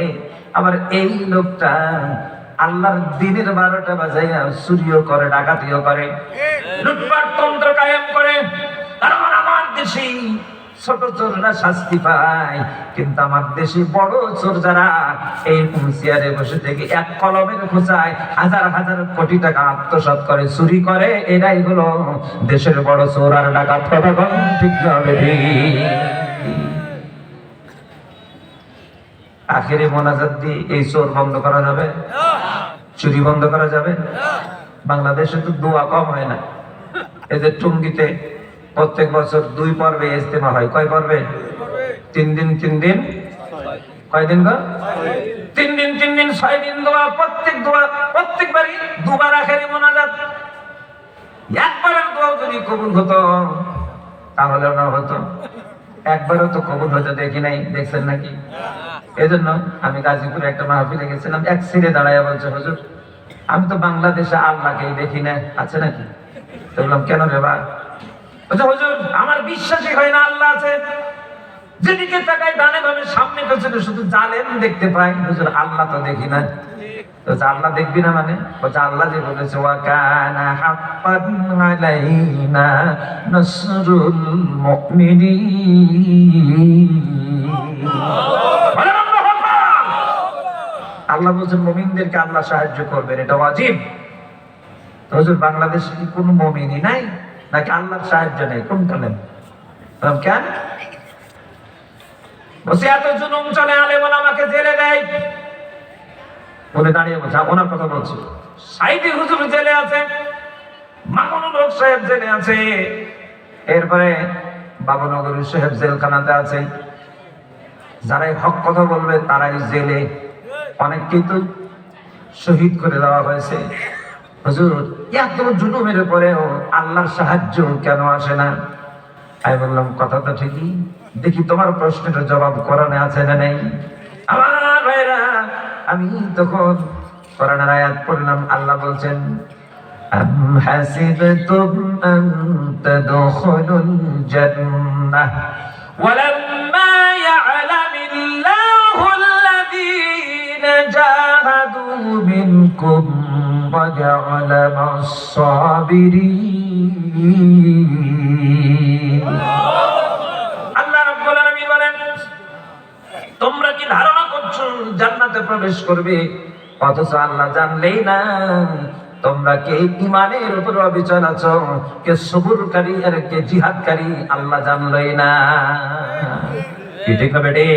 আবার এই লোকটা আল্লাহর দিনের 12টা বাজাইয়া চুরিও করে, ডাকাতিও করে, লুটপাট তন্ত্র কায়েম করে। কারণ আমার দেশে ছোট চোররা শাস্তি পায়, কিন্তু আমার দেশে বড় চোর যারা এই চেয়ারে বসে থেকে এক কলমের খোঁচায় হাজার হাজার কোটি টাকা আত্মসাৎ করে, চুরি করে, এরাই হলো দেশের বড় চোর আর ডাকাত। কথা বল ঠিক না বেঠিক? আখেরি মোনাজাত দিয়ে এই চোর বন্ধ করা যাবে? চুরি বন্ধ করা যাবে? বাংলাদেশে তো দোয়া কম হয় না। এদের টুঙ্গিতে প্রত্যেক বছর 2 পর্বে ইজতেমা হয়। কয় পর্বে? 3 দিন 3 দিন। কয় দিন গো? 3 দিন 3 দিন 6 দিন দোয়া। প্রত্যেকবারই 2 বার আখেরি মোনাজাত। একবারের দোয়া যদি কবুল হতো তাহলে না হতো, একবারও তো কবুল হতে দেখি নাই। দেখছেন নাকি? এজন্য আমি গাজীপুরে একটা মাহফিলে গেছিলাম, এক ছেলে দাঁড়ায় বলছে, হুজুর আমি তো বাংলাদেশে আল্লাহকেই দেখি না, আছে নাকি? তো বললাম কেন রে ভাই? বলছে হুজুর আমার বিশ্বাসই হয় না আল্লাহ আছে। যেদিকে তাকাই ডানে বামে সামনে পেছনে শুধু জালেম দেখতে পাই, হুজুর আল্লাহ তো দেখি না। তো আল্লাহ দেখবি না মানে? বলছে আল্লাহ যে বলেছে ওয়া কানা হাক্কান আলাইনা নাসরুল মুমিনিন। আল্লাহ বলছেন মুমিনদেরকে আল্লাহ সাহায্য করবেন, এটা ওয়াজিব। তো হুজুর বাংলাদেশে কি কোনো মুমিনই নাই নাকি আল্লাহর সাহায্য নেই? কোনটা নেন? কেন? বসে এত জুলুম চলে, আলেম ওলামাকে জেলে দেয়। বলে দাঁড়িয়ে বলছে, ওনার কথা বলছি, সাইদি হুজুর জেলে আছে, মামুনুল হক সাহেব জেলে আছে, এরপরে বাবুনগরী সাহেব জেলখানাতে আছে। যারাই হক কথা বলবে তারাই জেলে। অনেককেই তো শহীদ করে দেওয়া হয়েছে। হুজুর এত জুলুমের পরেও আল্লাহর সাহায্য কেন আসে না? আমি বললাম কথা তো ঠিকই, দেখি তোমার প্রশ্নের জবাব কোরআনে আছে না নেই? আমার ভাইরা, আমি তখন কোরআনের আয়াত পড়লাম। আল্লাহ বলছেন আম হাসিবতুম আন তাদখুলুল জান্নাহ ওয়ালাম্মা ইয়া'লামিল্লাহুল্লাযীনা জাহাদু মিনকুম ওয়া জা'আলা মাস-সাবিরিন। আল্লাহ রাব্বুল আলামিন বলেন, তোমরা কি ধারণা করছো জান্নাতে প্রবেশ করবে, অথচ আল্লাহ জানলেই না তোমরা কে ঈমানের উপর অবিচল আছো, কে সবুরকারী আর কে জিহাদকারী, আল্লাহ জানলেই না। কি ঠিক না বেটি?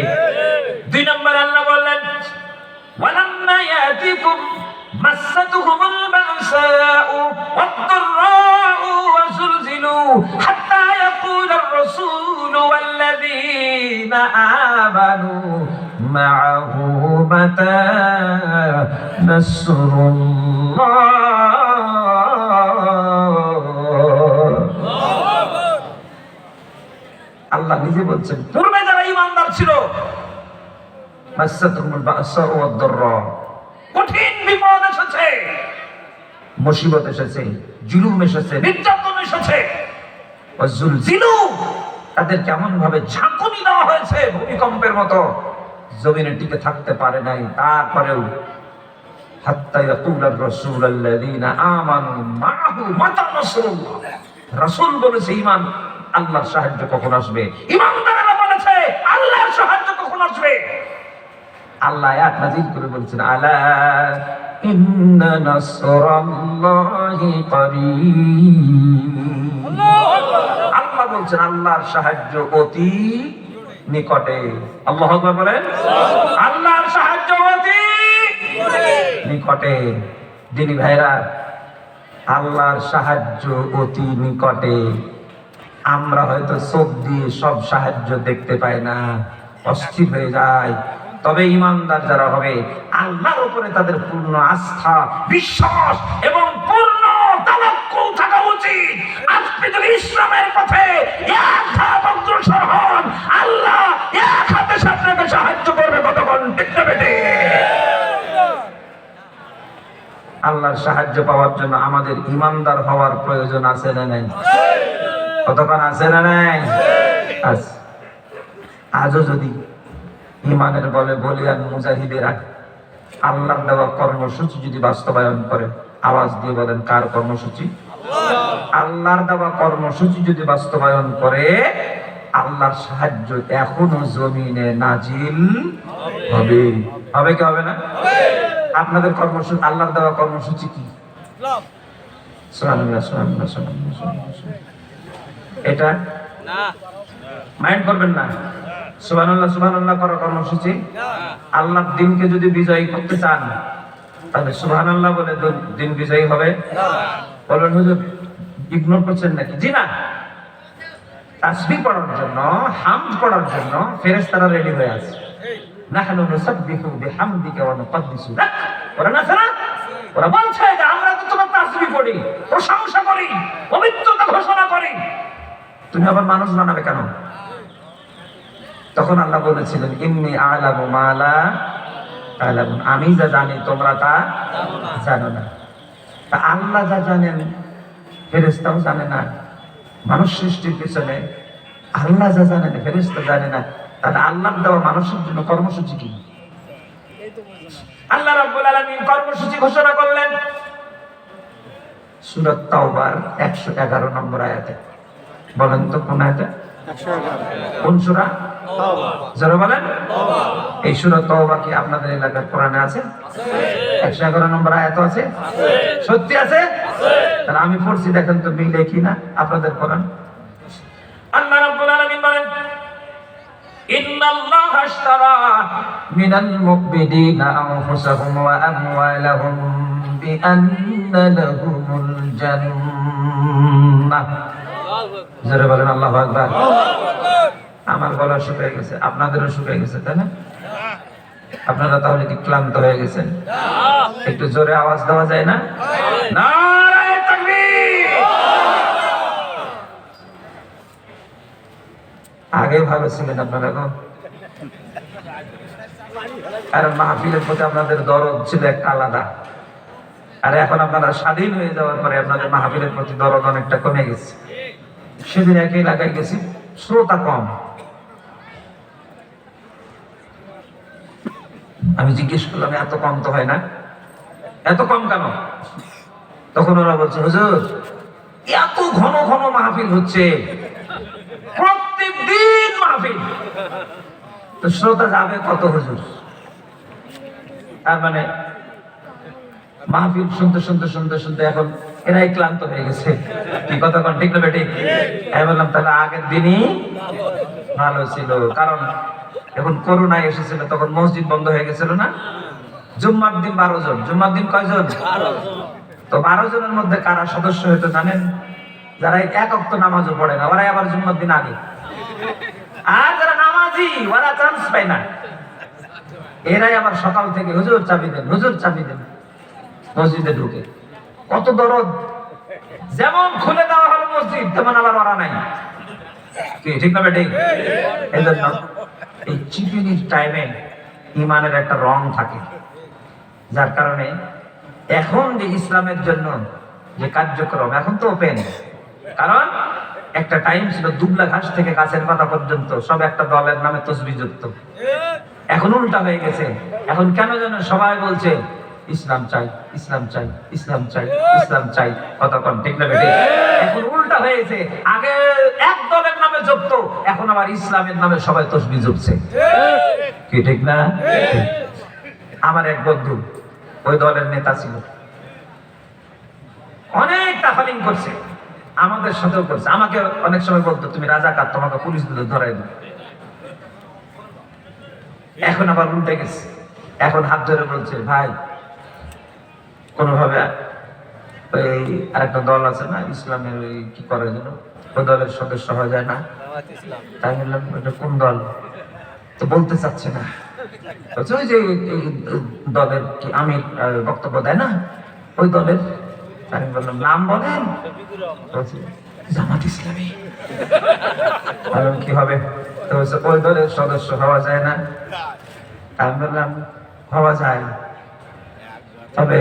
2 নম্বর আল্লাহ বললেন ওয়ালাম্মা ইয়াতিকুম মাসাতুহুমুল বাসাউ ওয়াদ-দাররাউ ওয়া যুলজিলু হাত্তা ইয়াকুলার রাসূলু ওয়াল্লাযীনা আমানু মা'আহু মাতা নাসরুল্লাহ। আল্লাহ নিজে বলছেন পূর্বে যারা ঈমানদার ছিল মাসাতুহুমুল বাসাউ ওয়াদ-দাররা, কঠিন বিপদ এসেছে, মুসিবত এসেছে, জুলুম এসেছে, নির্যাতন এসেছে, ওয়াজুলজিলু তাদের কেমন ভাবে ঝাঁকুনি দেওয়া হয়েছে ভূমিকম্পের মতো, জমিনে টিকে থাকতে পারে নাই। তারপরেও হাত্তা ইয়াকুলার রাসূলুল্লাযীনা আমানু মা'আহু মাতা নাসরুল্লাহ, রাসূল বলেছে ঈমান আল্লাহর সাহায্য কখন আসবে, ঈমানদাররা বলেছে আল্লাহর সাহায্য কখন আসবে। আল্লাহ আয়াত নাযিল করে বলছেন আলা ইন্না নাসরাল্লাহি করিব। আল্লাহ বলছেন আল্লাহর সাহায্য অতি নিকটে। আল্লাহু আকবার বলেন, আল্লাহর সাহায্য অতি নিকটে। দিনী ভাইরা, আল্লাহর সাহায্য অতি নিকটে। আমরা হয়তো চোখ দিয়ে সব সাহায্য দেখতে পাই না, অস্থির হয়ে যায়। তবে ঈমানদার যারা হবে আল্লাহর উপরে তাদের পূর্ণ আস্থা, বিশ্বাস এবং পূর্ণ তাওয়াক্কুল থাকা উচিত। আপনি যদি ইসলামের পথে এক ধাপ অগ্রসর হন, আল্লাহ এক হাতে আপনাকে সাহায্য করবে। কতক্ষণ টিকতে পেটে আল্লাহর সাহায্য পাওয়ার জন্য আমাদের ঈমানদার হওয়ার প্রয়োজন আছে না নাই? কতক্ষণ আছে না নাই? আজও যদি ঈমানের বলে বলিয়ান মুজাহিদেরা আল্লাহর দেওয়া কর্মসূচি যদি বাস্তবায়ন করে, আওয়াজ দিয়ে বলেন কার কর্মসূচি? আল্লাহর দেওয়া কর্মসূচি যদি বাস্তবায়ন করে, আল্লাহর সাহায্য এখনো জমিনে নাজিল হবে। হবে কি হবে না? আপনাদের কর্মসূচি, আল্লাহর দেওয়া কর্মসূচি কি? সুবহানাল্লাহ, সুবহানাল্লাহ, সুবহানাল্লাহ, সুবহানাল্লাহ। এটা মাইন্ড করবেন না। সুবহানাল্লাহ, সুবহানাল্লাহ করার কর্মসূচি। আল্লাহর দিনকে যদি বিজয়ী করতে চান তাহলে সুবহানাল্লাহ বলে দিন বিজয়ী হবে। বলেন হুজুর ইগনোর করছেন নাকি? জি না, তাসবিহ পড়ার জন্য, হামদ পড়ার জন্য ফেরেশতারা রেডি হয়ে আছে। নাহনু নুসাব্বিহু বিহামদিকা ওয়া নুকদ্দিসু লাক। ওরা না জানা, ওরা বলছে যে আমরা তো তোমার তাসবিহ পড়ি, প্রশংসা করি, পবিত্রতা ঘোষণা করি, তুমি আবার মানুষ বানাবে কেন? তখন আল্লাহ বলেছিলেন ইন্নী আ'লামু মা লা তা'লামুন, আমি যা জানি তোমরা তা জানো না। তা আল্লাহ যা জানেন ফেরেশতাও জানে না। মানুষ সৃষ্টির পিছনে আল্লাহ যা জানেন ফেরেশতা জানে না, তাহলে আল্লাহর দেওয়া মানুষের জন্য কর্মসূচি কি? আল্লাহ রাব্বুল আলামিন কর্মসূচি ঘোষণা করলেন সূরা তাওবার 111 নম্বর আয়াতে। বলেন তো কোন আয়াতে? 111। কোন সূরা? তাওবা। যারা বলেন তাওবা। এই সূরা তাওবা কি আপনাদের এলাকার কোরআনে আছে? আছে। 111 নম্বর আয়াত আছে? আছে। সত্যি আছে? আছে। তাহলে আমি পড়ছি, দেখেন তো মিলে কিনা আপনাদের কোরআন। আল্লাহ রাব্বুল আলামিন বলেন ইন্নাল্লাহা আশতারা মিনাল মুমিনিনা আনফুসাহুম ওয়া আমওয়ালাহুম বিআন্না লাহুমুল জান্নাহ। যারা বলেন আল্লাহু আকবার। আমার গলা শুকিয়ে গেছে, আপনাদেরও শুকিয়ে গেছে, তাই না? আপনারা তাহলে কি ক্লান্ত হয়ে গেছেন? একটু জোরে আওয়াজ দেওয়া যায় না? নারায়ে তাকবীর। আগে ভালো ছিলেন আপনারা গো, আর মাহফিলের প্রতি আপনাদের দরদ ছিল একটা আলাদা। আর এখন আপনারা স্বাধীন হয়ে যাওয়ার পরে আপনাদের মাহফিলের প্রতি দরদ অনেকটা কমে গেছে। সেদিন একই এলাকায় গেছি, শ্রোতা কম। আমি জিজ্ঞেস করলাম এত কম তো হয় না, এত কম কেন? তখন ওরা বলছে হুজুর এত ঘন ঘন মাহফিল হচ্ছে, প্রত্যেক দিন মাহফিল, তো শ্রোতা যাবে কত হুজুর? তার মানে মাহফিল শুনতে শুনতে শুনতে শুনতে এখন এরাই ক্লান্ত হয়ে গেছে। কি কথা কোন ঠিক না বেটি? আমি বললাম তাহলে আগের দিনই ভালো ছিল, কারণ এখন করোনা এসেছিল, তখন মসজিদ বন্ধ হয়ে গেছিল না? জুম্মার দিন 12 জন। জুম্মার দিন কয়জন? 12 জন। তো 12 জনের মধ্যে কারা সদস্য হয়তো জানেন? যারা এক ওয়াক্ত নামাজও পড়ে না, ওরাই আবার জুম্মার দিন আগে। আর যারা নামাজি ওরা চান্স পায় না, এরাই আবার সকাল থেকে হুজুর চাবি দেন, হুজুর চাবি দেন, মসজিদে ঢুকে। কত দরদ! যেমন খুলে দেওয়া হলো মসজিদ, তেমন আবার ওরা নাই। কি ঠিক না বেটি? এই জন্য এই চিপিনির টাইমে ইমানের একটা রং থাকে, যার কারণে এখন যে ইসলামের জন্য যে কার্যক্রম এখন তো ওপেন, কারণ একটা টাইম ছিল দুবলা ঘাস থেকে গাছের পাতা পর্যন্ত সব একটা দলের নামে তসবিহ যুক্ত। এখন উল্টা হয়ে গেছে। এখন কেন যেন সবাই বলছে ইসলাম চাই, ইসলাম চাই, ইসলাম চাই, ইসলাম চাই। কতক্ষণ ঠিক না বেটি? এখন উল্টা হয়েছে, আগে এক দলের নামে জপত, এখন আবার ইসলামের নামে সবাই তসবিহ জপছে। কি ঠিক না? আমার এক বন্ধু ওই দলের নেতা ছিল, অনেক তাফালিং করছে, আমাদের সাথেও করছে। আমাকে অনেক সময় বলতো তুমি রাজাকার, তোমাকে পুলিশ দিয়ে ধরাই দেব। এখন আবার উল্টে গেছে, এখন হাত ধরে বলছে ভাই কোনোভাবে ওই আরেকটা দল আছে না ইসলামের, ওই কি করে যেন, ওই দলের সদস্য হওয়া যায় না। তাই বললাম ওইটা কোন দল? তো বলতে চাচ্ছে না। ওই যে দলের কি আমি বক্তব্য দেয় না, ওই দলের। আমি বললাম নাম বলেন। জামাত ইসলামী। কি হবে? তো ওই দলের সদস্য হওয়া যায় না। আমি বললাম হওয়া যায়, তবে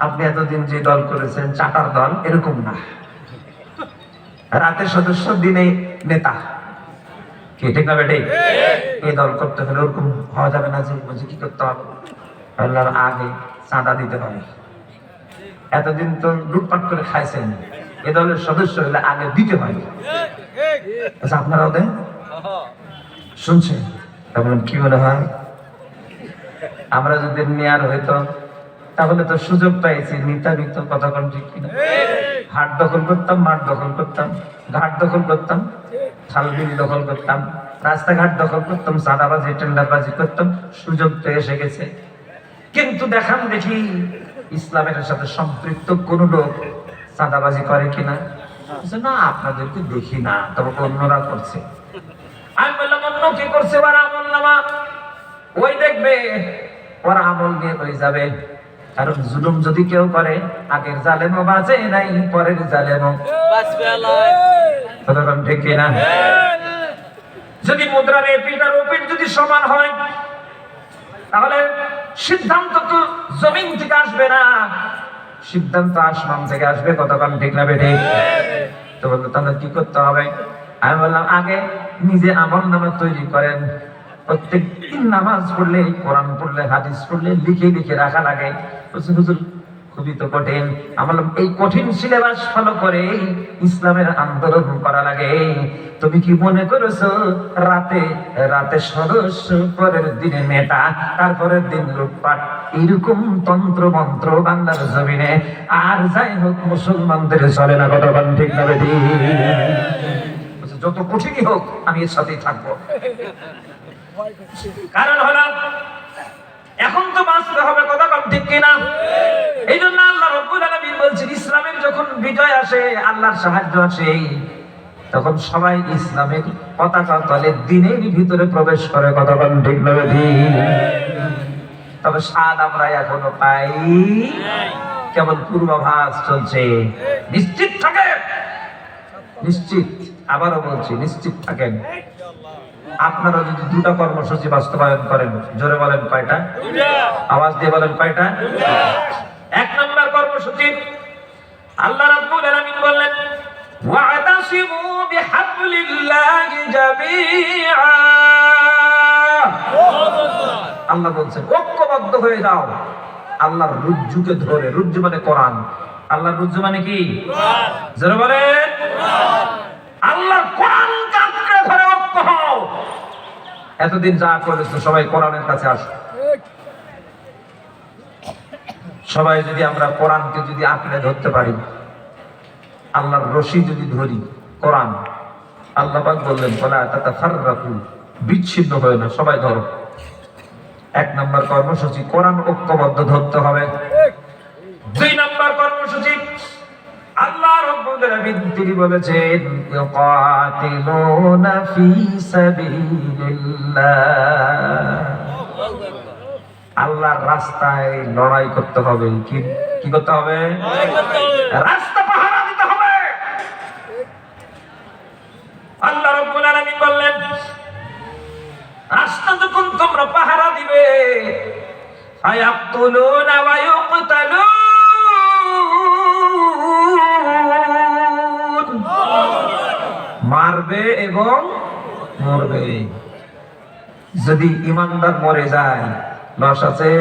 আপনি এতদিন যে দল করেছেন চাটার দল, এরকম না। রাতের সদস্য, দিনে নেতা। কি ঠিক না বেটে? এই দল করতে হলে ওরকম হওয়া যাবে না। যে বলছে কি করতে হবে? আল্লাহর আগে চাঁদা দিতে হবে। এতদিন তো লুটপাট করে খাইছেন, এ দলের সদস্য হলে আগে দিতে হয়। আচ্ছা আপনারাও দেন শুনছেন? তারপরে কি মনে হয় আমরা যদি নেয়ার হইতো তাহলে তো সুযোগ পাইছি নিতামিত কথা কোন ঠিক কিনা? হাট দখল করতাম, মাঠ দখল করতাম, ঘাট দখল করতাম, খালবিল দখল করতাম, রাস্তাঘাট দখল করতাম, চাঁদাবাজি টেন্ডারবাজি করতাম, সুযোগ তো এসে গেছে। কিন্তু দেখান দেখি ইসলামের সাথে সম্পৃক্ত কোন লোক চাঁদাবাজি করে কিনা? না আপনাদেরকে দেখি না, তবে অন্যরা করছে। আমি বললাম অন্য কি করছে? ওরা আমল নামা ওই দেখবে, ওরা আমল নিয়ে ওই যাবে। কারণ জুলুম যদি কেউ করে আগের জালেমও বাঁচে নাই, পরের জালেমও তখন ঠিক কিনা? যদি মুদ্রার এপিট আর ওপিট যদি সমান হয় তাহলে সিদ্ধান্ত তো জমিন থেকে আসবে না, সিদ্ধান্ত আসমান থেকে আসবে। কতক্ষণ ঠিক না বেঠে? তো বলতো তাহলে কি করতে হবে? আমি বললাম আগে নিজে আমল নামা তৈরি করেন। প্রত্যেক দিন নামাজ পড়লে, কোরআন পড়লে, হাদিস পড়লে লিখে লিখে রাখা লাগে। হুজুর খুবই তো কঠিন। আমার এই কঠিন সিলেবাস ফলো করে ইসলামের আন্দোলন করা লাগে। তুমি কি মনে করেছো রাতে রাতে সদস্য, পরের দিনে নেতা, তারপরের দিন লুটপাট, এরকম তন্ত্র মন্ত্র বাংলার জমিনে আর যাই হোক মুসলমানদের চলে না? কতক্ষণ ঠিক না বেটি? যত কঠিনই হোক আমি এর সাথেই থাকবো। কারণ হলো এখন তো বাঁচতে হবে। কতক্ষণ ঠিক কিনা? এই জন্য আল্লাহ রাব্বুল আলামিন বলছেন ইসলামের যখন বিজয় আসে, আল্লাহর সাহায্য আসে, তখন সবাই ইসলামের পতাকা তলে দ্বীনের ভিতরে প্রবেশ করে। কতক্ষণ ঠিক না বেটি? তবে স্বাদ আমরা এখনো পাই, কেবল পূর্বাভাস চলছে। নিশ্চিত থাকে, নিশ্চিত, আবারও বলছি নিশ্চিত থাকেন। আপনারা যদি দুটা কর্মসূচি বাস্তবায়ন করেন, জোরে বলেন কয়টা? আওয়াজ দিয়ে বলেন কয়টা? এক নম্বর কর্মসূচি আল্লাহ রাব্বুল আলামিন বললেন ওয়া'তাসিমু বিহাবলিল্লাহি জামিআ। আল্লাহ বলছেন ঐক্যবদ্ধ হয়ে যাও আল্লাহর রুজ্জুকে ধরে। রুজ্জু মানে কোরআন। আল্লাহর রুজ্জু মানে কি? কোরআন। জোরে বলেন কোরআন। আল্লাহর কোরআন কাঁধে ধরে ঐক্য হও। এতদিন যা করেছো সবাই কোরআনের কাছে আসো। সবাই যদি আমরা কোরআনকে যদি আঁকড়ে ধরতে পারি, আল্লাহর রশি যদি ধরি কোরআন, আল্লাহ পাক বললেন ওয়ালা তাতাফাররাকু, বিচ্ছিন্ন হয় না, সবাই ধরো। এক নম্বর কর্মসূচি কোরআন ঐক্যবদ্ধ ধরতে হবে। দুই নম্বর কর্মসূচি আল্লাহ রাব্বুল আলামিন তিনি বলেছেন ইয়াকাতিলুনা ফি সাবিলিল্লাহ। আল্লাহর রাস্তায় লড়াই করতে হবে। কি করতে হবে? রাস্তা পাহারা দিতে হবে। আল্লাহ রাব্বুল আলামিন বললেন রাস্তা যখন তোমরা পাহারা দিবে ফায়াকতুলুনা ওয়া ইউকতালুন, মারবে এবং মরবে। যদি ইমানদার মরে যায় লস আছে?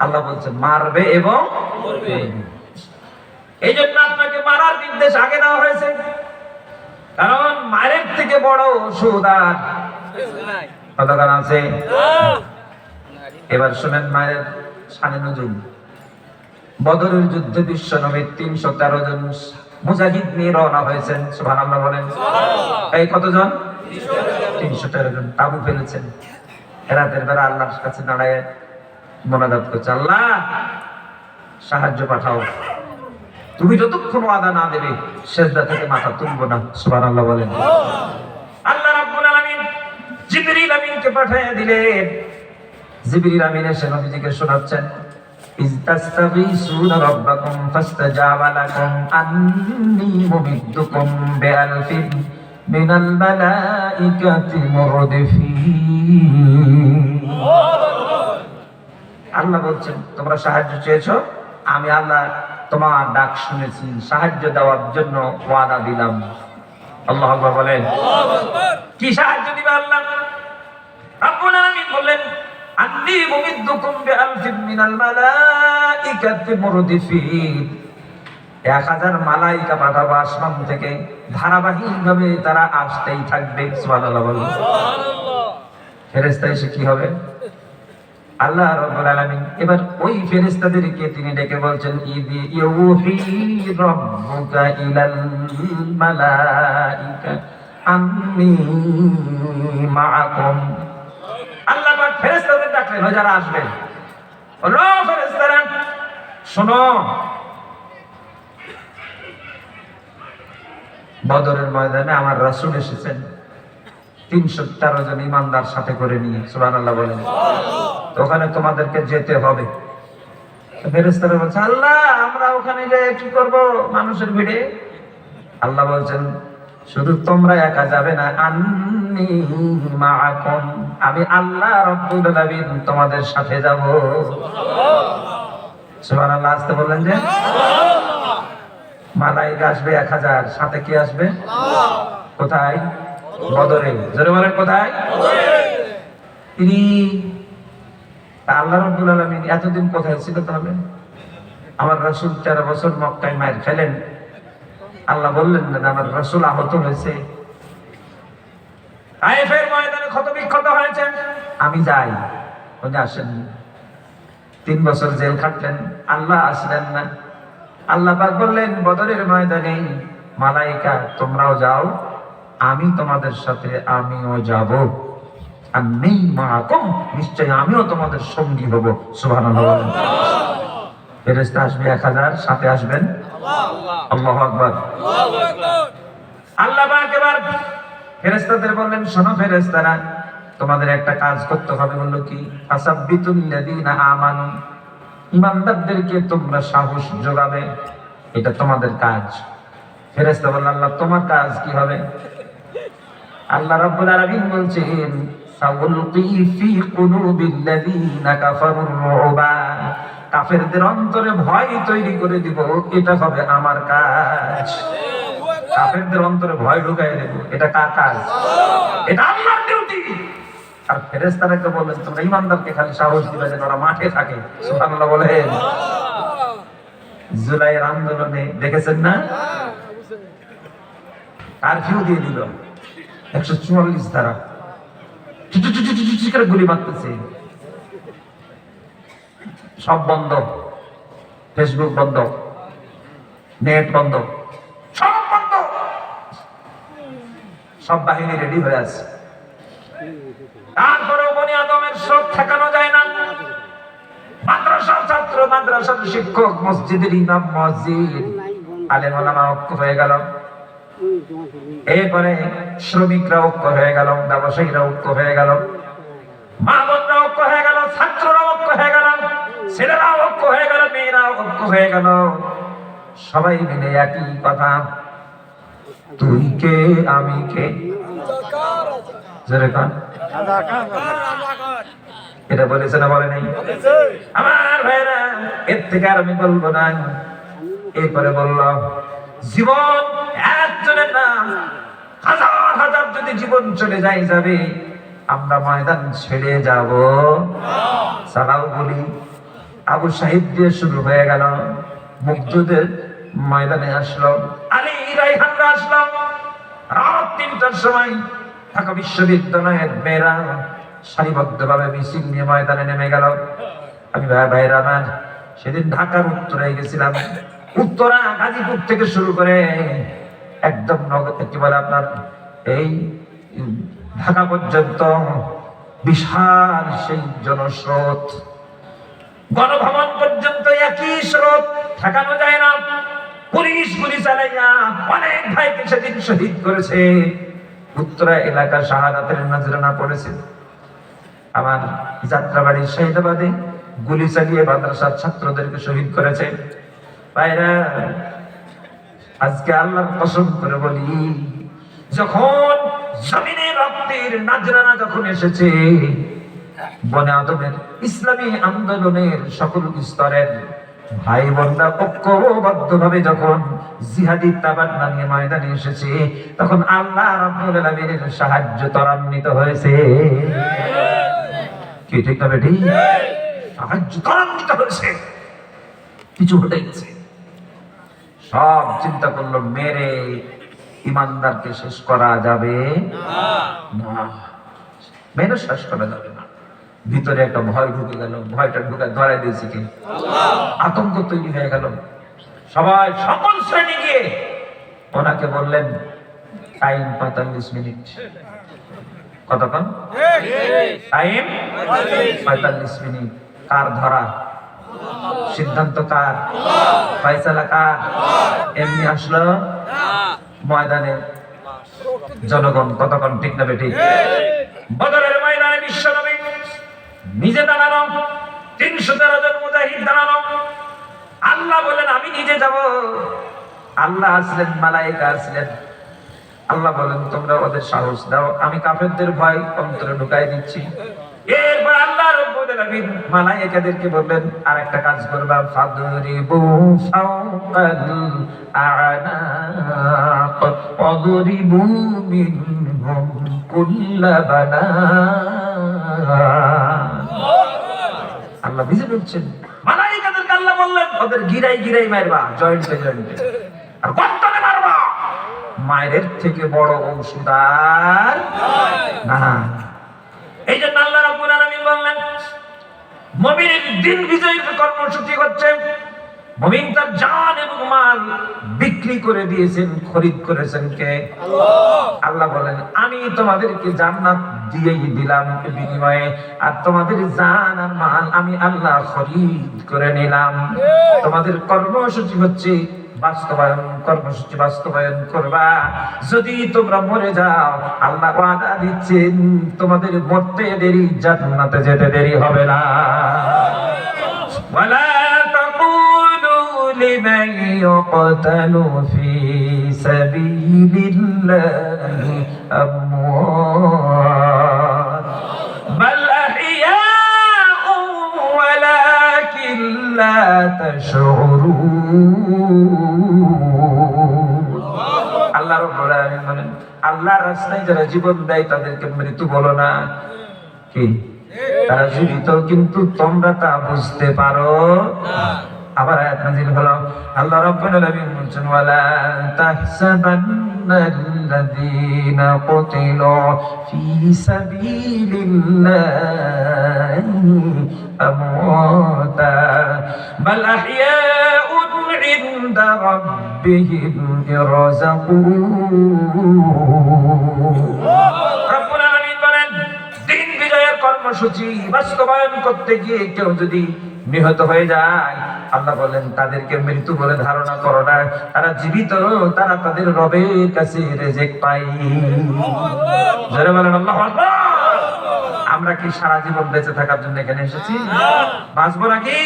আল্লাহ বলছেন মারবে এবং মরবে। এই জন্য আপনাকে মারার নির্দেশ আগে দেওয়া হয়েছে, কারণ মায়ের থেকে বড় ওষুধ আর কতক্ষণ আছে? এবার শুনেন মায়ের শানে নজুল। বদরের যুদ্ধে বিশ্ব নবী 313 জন মুজাহিদ নিয়ে রওনা হয়েছেন। সুবহানাল্লাহ বলেন। এই কতজন? 313 জন। তাবু ফেলেছেন। রাতের বেলা আল্লাহর কাছে দাঁড়ায় মোনাজাত করছে, আল্লাহ সাহায্য পাঠাও। তুমি যতক্ষণ ওয়াদা না দেবে সিজদা থেকে মাথা তুলবো না। সুবহানাল্লাহ বলেন। আল্লাহ রাব্বুল আলামিন জিবরিল আমিনকে পাঠিয়ে দিলেন। জিবরিল আমিন এসে নবীজিকে শোনাচ্ছেন ইস্তাগফিরুনা রাব্বাকুম ফাস্তাজাবা লাকুম আন্নী মুমিদ্দুকুম বিআলফিন মিনাল মালাইকাতি মুরদিফিন। আল্লাহ বলছেন তোমরা সাহায্য চেয়েছো, আমি আল্লাহ তোমার ডাক শুনেছি, সাহায্য দেওয়ার জন্য ওয়াদা দিলাম। আল্লাহু আকবার বলেন। কি সাহায্য দিবে আল্লাহ রাব্বুল আলামিন? বললেন আন্নী মুমিদ্দুকুম বিআলফিন মিনাল মালাইকাতি মুরদিফিন। 1000 মালাইকা পাঠাবো আসমান থেকে, ধারাবাহিক ভাবে তারা আসতেই থাকবে। সুবহানাল্লাহ বলুন। ফেরেশতা এসে কি হবে? আল্লাহ রাব্বুল আলামিন এবার ওই ফেরেশতাদেরকে তিনি ডেকে বলছেন, ইদি ইউহি রাব্বুকা ইলাল মালাইকা আন্নী মাআকুম। আল্লাহ পাক ফেরেশতাদের ডাকলেন, যারা আসবেন, বলো ফেরেশতারা শোনো, বদরের ময়দানে আমার রাসূল এসেছেন 313 জন ঈমানদার সাথে করে নিয়ে। সুবহানাল্লাহ বলেন। তো ওখানে তোমাদেরকে যেতে হবে। ফেরেশতারা বলছে, আল্লাহ আমরা ওখানে গিয়ে কি করব মানুষের ভিড়ে? আল্লাহ বলছেন, শুধু তোমরা একা যাবে না, আন্নী মাআকুম, আমি আল্লাহ রাব্বুল আলামিন তোমাদের সাথে যাব। সুবহানাল্লাহ। আসতে বললেন যে মালাইকা আসবে 1000, সাথে কি আসবে? কোথায়? বদরে। জোরে বলেন কোথায়? তিনি আল্লাহ রাব্বুল আলামিন এতদিন কোথায় ছিল তাহলে? আমার রাসূল 13 বছর মক্কায় মার খেলেন, আল্লাহ বললেন না আমার রাসূল আহত হয়েছে, তায়েফের ময়দানে ক্ষত বিক্ষত হয়েছে, আমি যাই? উনি আসেননি। 3 বছর জেল খাটলেন, আল্লাহ আসলেন না। আল্লাহ পাক বললেন বদরের ময়দানে, মালাইকা তোমরাও যাও, আমি তোমাদের সাথে আমিও যাব। আন্নী মাআকুম, নিশ্চয় আমিও তোমাদের সঙ্গী হব। সুবহানাল্লাহ বলেন। ফেরেশতা আসবে 1000, সাথে আসবেন আল্লাহু আকবার। আল্লাহ পাক এবার ফেরেশতাদের বললেন, শোনো ফেরেশতারা, তোমাদের একটা কাজ করতে হবে। বলল কি? ফাসাব্বিতুল লাযিনা আমানু, ঈমানদারদেরকে তোমরা সাহস যোগাবে, এটা তোমাদের কাজ। ফেরেশতা বলল, আল্লাহ তোমার কাজ কি হবে? আল্লাহ রাব্বুল আলামিন বলছেন, সাউলকি ফি কুলুবিল লাযিনা কাফারুর রুবা, কাফেরদের অন্তরে ভয় তৈরি করে দিব, এটা হবে আমার কাজ। কাফেরদের অন্তরে ভয় ঢুকাই দেব, এটা কার কাজ? এটা আল্লাহর ডিউটি। আর ফেরেশতাদেরকে বলেন, তোমরা ঈমানদারকে খালি সাহস দিবে যেন ওরা মাঠে থাকে। সুবহানাল্লাহ বলেন। জুলাইয়ের আন্দোলনে দেখেছেন না, কারফিউ দিয়ে দিল 144 ধারা, করে গুলি মারতেছে, সব বন্ধ, ফেসবুক বন্ধ, নেট বন্ধ, সব বন্ধ, সব বাহিনী রেডি হয়ে আছে। তারপরেও বনি আদমের সব ঠেকানো যায় না। মাদ্রাসার ছাত্র, মাদ্রাসার শিক্ষক, মসজিদের ইমাম, মসজিদ, আলেম ওলামা ঐক্য হয়ে গেল। এরপরে শ্রমিকরা ঐক্য হয়ে গেল, ব্যবসায়ীরা ঐক্য হয়ে গেল, মা বোনরা ঐক্য হয়ে গেল, ছাত্ররা ঐক্য হয়ে গেল, ছেলেরা ঐক্য হয়ে গেল, মেয়েরা ঐক্য হয়ে গেল। সবাই মিলে একই কথা, তুই কে আমি কে। এটা বলেছে না বলে নাই? আমার ভাইরা, এর থেকে আর আমি বলবো না। এরপরে বলল, জীবন একজনের নাম, হাজার হাজার যদি জীবন চলে যায় যাবে, আমরা ময়দান ছেড়ে যাব। সালাও বলি, আবু সাহিদ দিয়ে শুরু হয়ে গেল, মুগ্ধদের ময়দানে আসলো, আলী রায়হানরা আসলো। রাত 3টার সময় ঢাকা বিশ্ববিদ্যালয়ের মেয়েরা সারিবদ্ধভাবে মিছিল নিয়ে ময়দানে নেমে গেল। আমি ভাইরা আমার, সেদিন ঢাকার উত্তরে গেছিলাম, উত্তরা গাজীপুর থেকে শুরু করে একদম কি বলে আপনার এই ঢাকা পর্যন্ত বিশাল সেই জনস্রোত, গণভবন পর্যন্ত একই স্রোত, ঠেকানো যায় না। পুলিশ গুলি চালাইয়া অনেক ভাইকে সেদিন শহীদ করেছে। উত্তরা এলাকা শাহাদাতের নজরানা পড়েছে। আমার যাত্রাবাড়ির শহীদাবাদে গুলি চালিয়ে মাদ্রাসার ছাত্রদেরকে শহীদ করেছে। ভাইরা, আজকে আল্লাহর কসম করে বলি, যখন জমিনে রক্তের নজরানা যখন এসেছে, বনে আদমের ইসলামী আন্দোলনের সকল স্তরের ভাই বোনরা ঐক্যবদ্ধভাবে যখন জিহাদি তাবান্না নিয়ে ময়দানে এসেছে, তখন আল্লাহ রাব্বুল আলামিনের সাহায্য ত্বরান্বিত হয়েছে। কি ঠিক না বেটি? সাহায্য ত্বরান্বিত হয়েছে, কিছু ঘটে গেছে। সব চিন্তা করলো মেরে ইমানদারকে শেষ করা যাবে না, মেরে শেষ করা যাবে না। ভিতরে একটা ভয় ঢুকে গেল, ভয়টা ঢুকে ধরাই দিয়েছে কি আতঙ্ক তৈরি হয়ে গেল। সবাই সকল শ্রেণী গিয়ে ওনাকে বললেন টাইম 45 মিনিট। কতক্ষণ টাইম? 45 মিনিট। কার ধরা? সিদ্ধান্ত কার? ফয়সালা কার? এমনি আসলো ময়দানে জনগণ। কতক্ষণ ঠিক না বেঠিক? বদরের ময়দানে বিশ্বনবী নিজে দাঁড়ানো, 313 জন মুজাহিদ দাঁড়ানো। আল্লাহ বলেন আমি নিজে যাব। আল্লাহ আসলেন, মালায়েকা আসলেন। আল্লাহ বলেন তোমরা ওদের সাহস দাও, আমি কাফেরদের ভয় অন্তরে ঢুকাই দিচ্ছি। এরপর আল্লাহ রাব্বুল আলামিন মালায়েকাদেরকে বললেন আরেকটা কাজ করবা, ফাদরিবু ফাওকাল আ'নাক ওয়াদরিবু মিনহুম কুল্লা বানান। আল্লাহ বুঝে বলছেন মালায়েকাদেরকে আল্লাহ বললেন ওদের গিরাই গিরাই মারবা, জয়েন্টে জয়েন্টে, আর গর্দনে মারবা। মায়ের থেকে বড় ঔষধ আর না। এই জন্য আল্লাহ রাব্বুল আলামিন বললেন মুমিনের দিন বিজয়ের কর্মসূচি হচ্ছে মুমিন তার জান এবং মাল বিক্রি করে দিয়েছেন, খরিদ করেছেন কে? আল্লাহ। আল্লাহ বলেন আমি তোমাদেরকে জান্নাত দিয়েই দিলাম বিনিময়ে, আর তোমাদের জান আর মাল আমি আল্লাহ খরিদ করে নিলাম। তোমাদের কর্মসূচি হচ্ছে বাস্তবায়ন, কর্মসূচি বাস্তবায়ন করবা। যদি তোমরা মরে যাও আল্লাহ ওয়াদা দিচ্ছেন তোমাদের মরতে দেরি, জান্নাতে যেতে দেরি হবে না। ওয়ালা তাকুলু লিমান ইউকতালু ফি সাবিলিল্লাহি আমওয়াত বাল আহইয়াউ ওয়ালাকিন লা তাশউরুন। আল্লাহ রাব্বুল আলামিন বলেন আল্লাহর রাস্তায় যারা জীবন দেয় তাদেরকে মৃত্যু বলো না, কি তারা জীবিত কিন্তু তোমরা তা বুঝতে পারো না। আবার আয়াত নাযিল হলো, আল্লাহ রাব্বুল আলামিন বলেন ওয়ালা তাহসাবান্নাল্লাযীনা কুতিলু ফি সাবিলিল্লাহি আমওয়াতা বাল আহইয়াউন ইনদা রাব্বিহিম ইয়ারযাকুন। রাব্বুল আলামিন বলেন দিন বিজয়ের কর্মসূচি বাস্তবায়ন করতে গিয়ে কেউ যদি নিহত হয়ে যায় আল্লাহ বলেন তাদেরকে মৃত্যু বলে ধারণা করো না, তারা জীবিত, তারা তাদের রবের কাছে রিজিক পায়। যারা বলেন আল্লাহু আকবার। আমরা কি সারা জীবন বেঁচে থাকার জন্য এখানে এসেছি? বাঁচবো নাকি?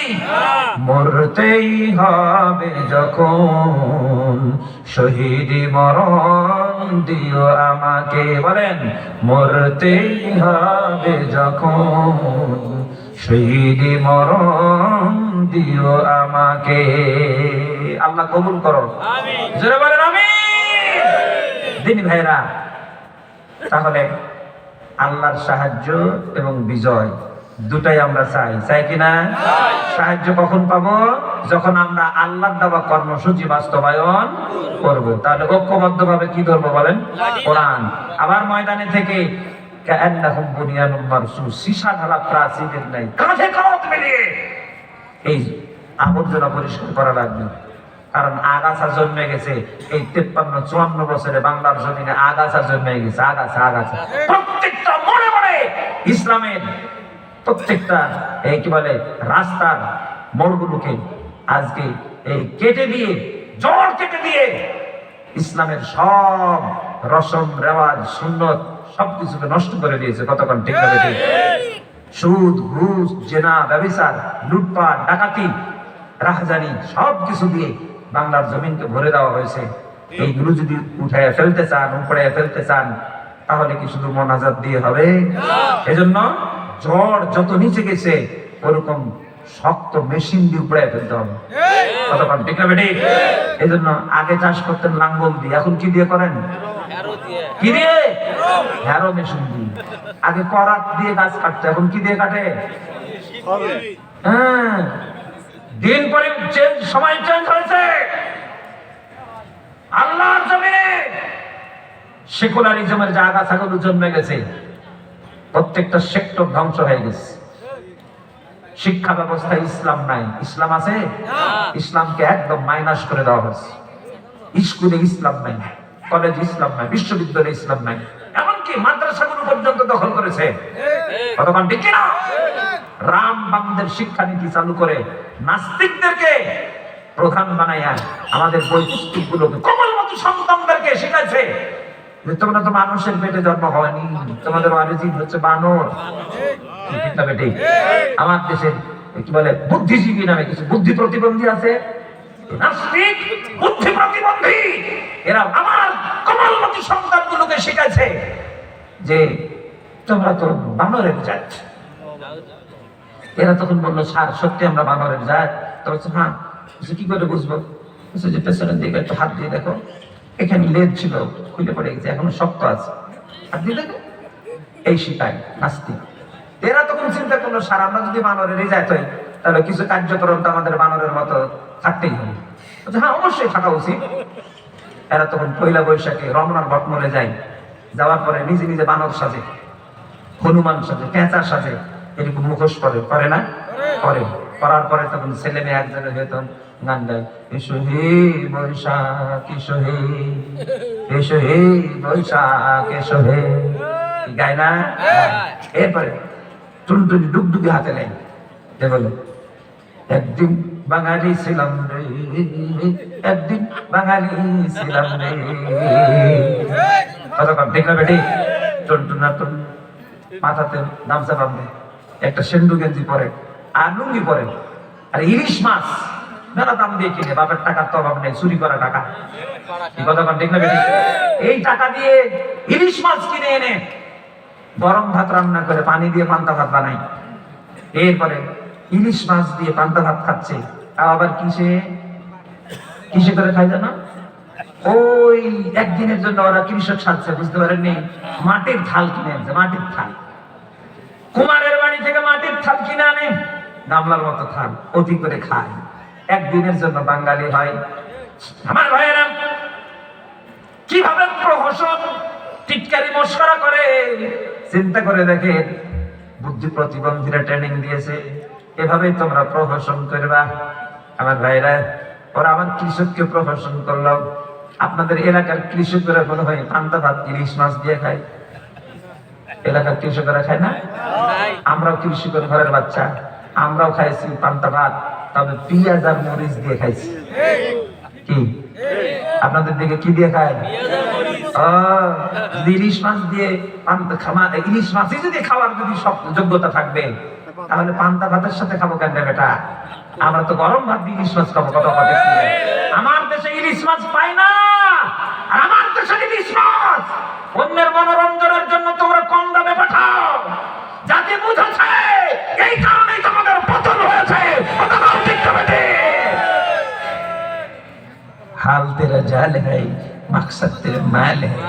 মরতেই হবে যখন শহীদি মরণ দিও আমাকে। বলেন মরতেই হবে যখন শহীদি মরণ দিও আমাকে। আল্লাহ কবুল করো, আমিন। জোরে বলেন আমিন। দিনী ভাইরা, তাহলে আল্লাহর সাহায্য এবং বিজয় দুটাই আমরা চাই, চাই কিনা? সাহায্য কখন পাবো? যখন আমরা আল্লাহর দেওয়া কর্মসূচি বাস্তবায়ন করব। তাহলে ঐক্যবদ্ধভাবে কি ধরবো বলেন? কোরআন। আবার ময়দানে থেকে কান্নাহুম বুনিয়ানুম মারসুস, সীসা ঢালা প্রাচীরের নাই, কাঁধে কাঁধ মিলিয়ে এই আবর্জনা পরিষ্কার করা লাগবে। কারণ আগাছা জন্মে গেছে এই 53-54 বছরে বাংলার জমিনে, আগাছা জন্মে গেছে, আগাছা আগাছা। প্রত্যেকটা মনে মনে ইসলামের প্রত্যেকটা এই কি বলে রাস্তার মোড়গুলোকে আজকে এই কেটে দিয়ে, জড় কেটে দিয়ে ইসলামের সব রসম রেওয়াজ সুন্নত সবকিছুকে নষ্ট করে দিয়েছে। কতক্ষণ ঠিক না ঠিক? সুদ, ঘুষ, জেনা, ব্যভিচার, লুটপাট, ডাকাতি, রাহজানি সবকিছু দিয়ে বাংলার জমিনকে ভরে দেওয়া হয়েছে। এইগুলো যদি উঠায় ফেলতে চান, উপরে ফেলতে চান, তাহলে কি শুধু মোনাজাত দিয়ে হবে? এজন্য ঝড় যত নিচে গেছে ওরকম শক্ত মেশিন দিয়ে উপরে ফেলতে হবে। কতক্ষণ ঠিক না বেটি? এজন্য আগে চাষ করতেন লাঙ্গল দিয়ে, এখন কি দিয়ে করেন? কি দিয়ে? হ্যারো মেশিন দিয়ে। আগে করাত দিয়ে গাছ কাটতে, এখন কি দিয়ে কাটে? হ্যাঁ, দিন পরে সময় চেঞ্জ হয়েছে। আল্লাহর জমিনে সেকুলারিজমের জায়গা ছাগল জন্মে গেছে, প্রত্যেকটা সেক্টর ধ্বংস হয়ে গেছে। শিক্ষা ব্যবস্থায় ইসলাম নাই। ইসলাম আছে? ইসলামকে একদম মাইনাস করে দেওয়া হয়েছে। স্কুলে ইসলাম নাই, কলেজে ইসলাম নাই, বিশ্ববিদ্যালয়ে ইসলাম নাই, এমনকি মাদ্রাসাগুলো পর্যন্ত দখল করেছে। কতক্ষণ ঠিক না? রাম বামদের শিক্ষানীতি চালু করে নাস্তিকদেরকে প্রধান বানাইয়া আমাদের বই পুস্তকগুলোকে কোমলমতি সন্তানদেরকে শিখাইছে যে তোমরা তো মানুষের পেটে জন্ম হয়নি, তোমাদের অরিজিন হচ্ছে বানর। ঠিক না বেটি? আমার দেশে কি বলে বুদ্ধিজীবী নামে কিছু বুদ্ধি প্রতিবন্ধী আছে, নাস্তিক বুদ্ধি প্রতিবন্ধী, এরা আমার কোমলমতি সন্তানগুলোকে শিখাইছে যে তোমরা তো বানরের জাত। এরা তখন বললো স্যার সত্যি আমরা বানরের জাত? তো বলছে হ্যাঁ। কি করে বুঝবো? যে পেছনের দিকে একটু হাত দিয়ে দেখো, এখানে লেজ ছিল খুলে পড়ে গেছে, এখনো শক্ত আছে, হাত দিয়ে দেখো। এই শিখায় নাস্তিক। এরা তখন চিন্তা করলো স্যার আমরা যদি বানরেরই জাত হই তাহলে কিছু কার্যক্রম তো আমাদের বানরের মতো থাকতেই হবে। হ্যাঁ অবশ্যই থাকা উচিত। এরা তখন পয়লা বৈশাখে রমনার বটমলে যায়, যাওয়ার পরে নিজে নিজে বানর সাজে, হনুমান সাজে, পেঁচা সাজে, এরকম মুখোশ করে না? করে। করার পরে তখন ছেলে মেয়ে একজনের বেতন গান গায়, এসো হে বৈশাখ এসো হে, এসো হে বৈশাখ এসো হে, গায় না? এরপরে টুনটুনি ডুগডুগি হাতে নেয়, যে বলে একদিন বাঙালি ছিলাম রে, একদিন বাঙালি ছিলাম রে। কতক্ষণ ঠিক না বেটি? টুনটুনা টুন মাথাতে গামছা বাঁধে, একটা সেন্ডু গেঞ্জি পরে আর লুঙ্গি পরে, আর ইলিশ মাছ মেলা দাম দিয়ে কিনে, বাপের টাকার তো অভাব নেই, চুরি করা টাকা। কতক্ষণ ঠিক না বেটি? এই টাকা দিয়ে ইলিশ মাছ কিনে এনে গরম ভাত রান্না করে পানি দিয়ে পান্তা ভাত বানাই, এরপরে ইলিশ মাছ দিয়ে পান্তা ভাত খাচ্ছে। তাও আবার কিসে করে খাই জানো? ওই একদিনের জন্য ওরা কৃষক সাজছে, বুঝতে পারেননি? মাটির থাল কিনে আনছে, মাটির থাল। কুমারের বাড়ি থেকে মাটির থাল কিনে আনে, গামলার মতো থাল, অতি করে খায়। একদিনের জন্য বাঙালি হয়। আমার ভাইয়েরা কিভাবে প্রহসন টিটকারি মশকরা করে চিন্তা করে দেখে। বুদ্ধি প্রতিবন্ধীরা ট্রেনিং দিয়েছে, এভাবেই তোমরা প্রহসন করবা। আমার ভাইরা ওরা আমার কৃষককে প্রহসন করলাম। আপনাদের এলাকার কৃষকরা মনে হয় পান্তা ভাত ইলিশ মাছ দিয়ে খায়? এলাকার কৃষকরা খায় না? আমরাও কৃষকের ঘরের বাচ্চা, আমরাও খাইছি পান্তা ভাত, তবে পেঁয়াজ আর মরিচ দিয়ে খাইছি। কি আপনাদের দিকে কি দিয়ে খায়? ইলিশ মাছ দিয়ে ইলিশ মাছই যদি খাওয়ার যদি সব যোগ্যতা থাকবে তাহলে পান্তা ভাতের সাথে খাবো কেন বেটা? আমরা তো গরম ভাত দিয়ে ইলিশ মাছ খাবো। কত কথা! আমার দেশে ইলিশ মাছ পাই না, আর আমার দেশে ইলিশ মাছ অন্যের মনোরঞ্জনের জন্য তোমরা কম দামে পাঠাও। যাতে বুঝেছে এই কারণেই তোমাদের পতন হয়েছে। হাল তেরা জাল হ্যায়, মাকসাদ তেরা মাল হ্যায়।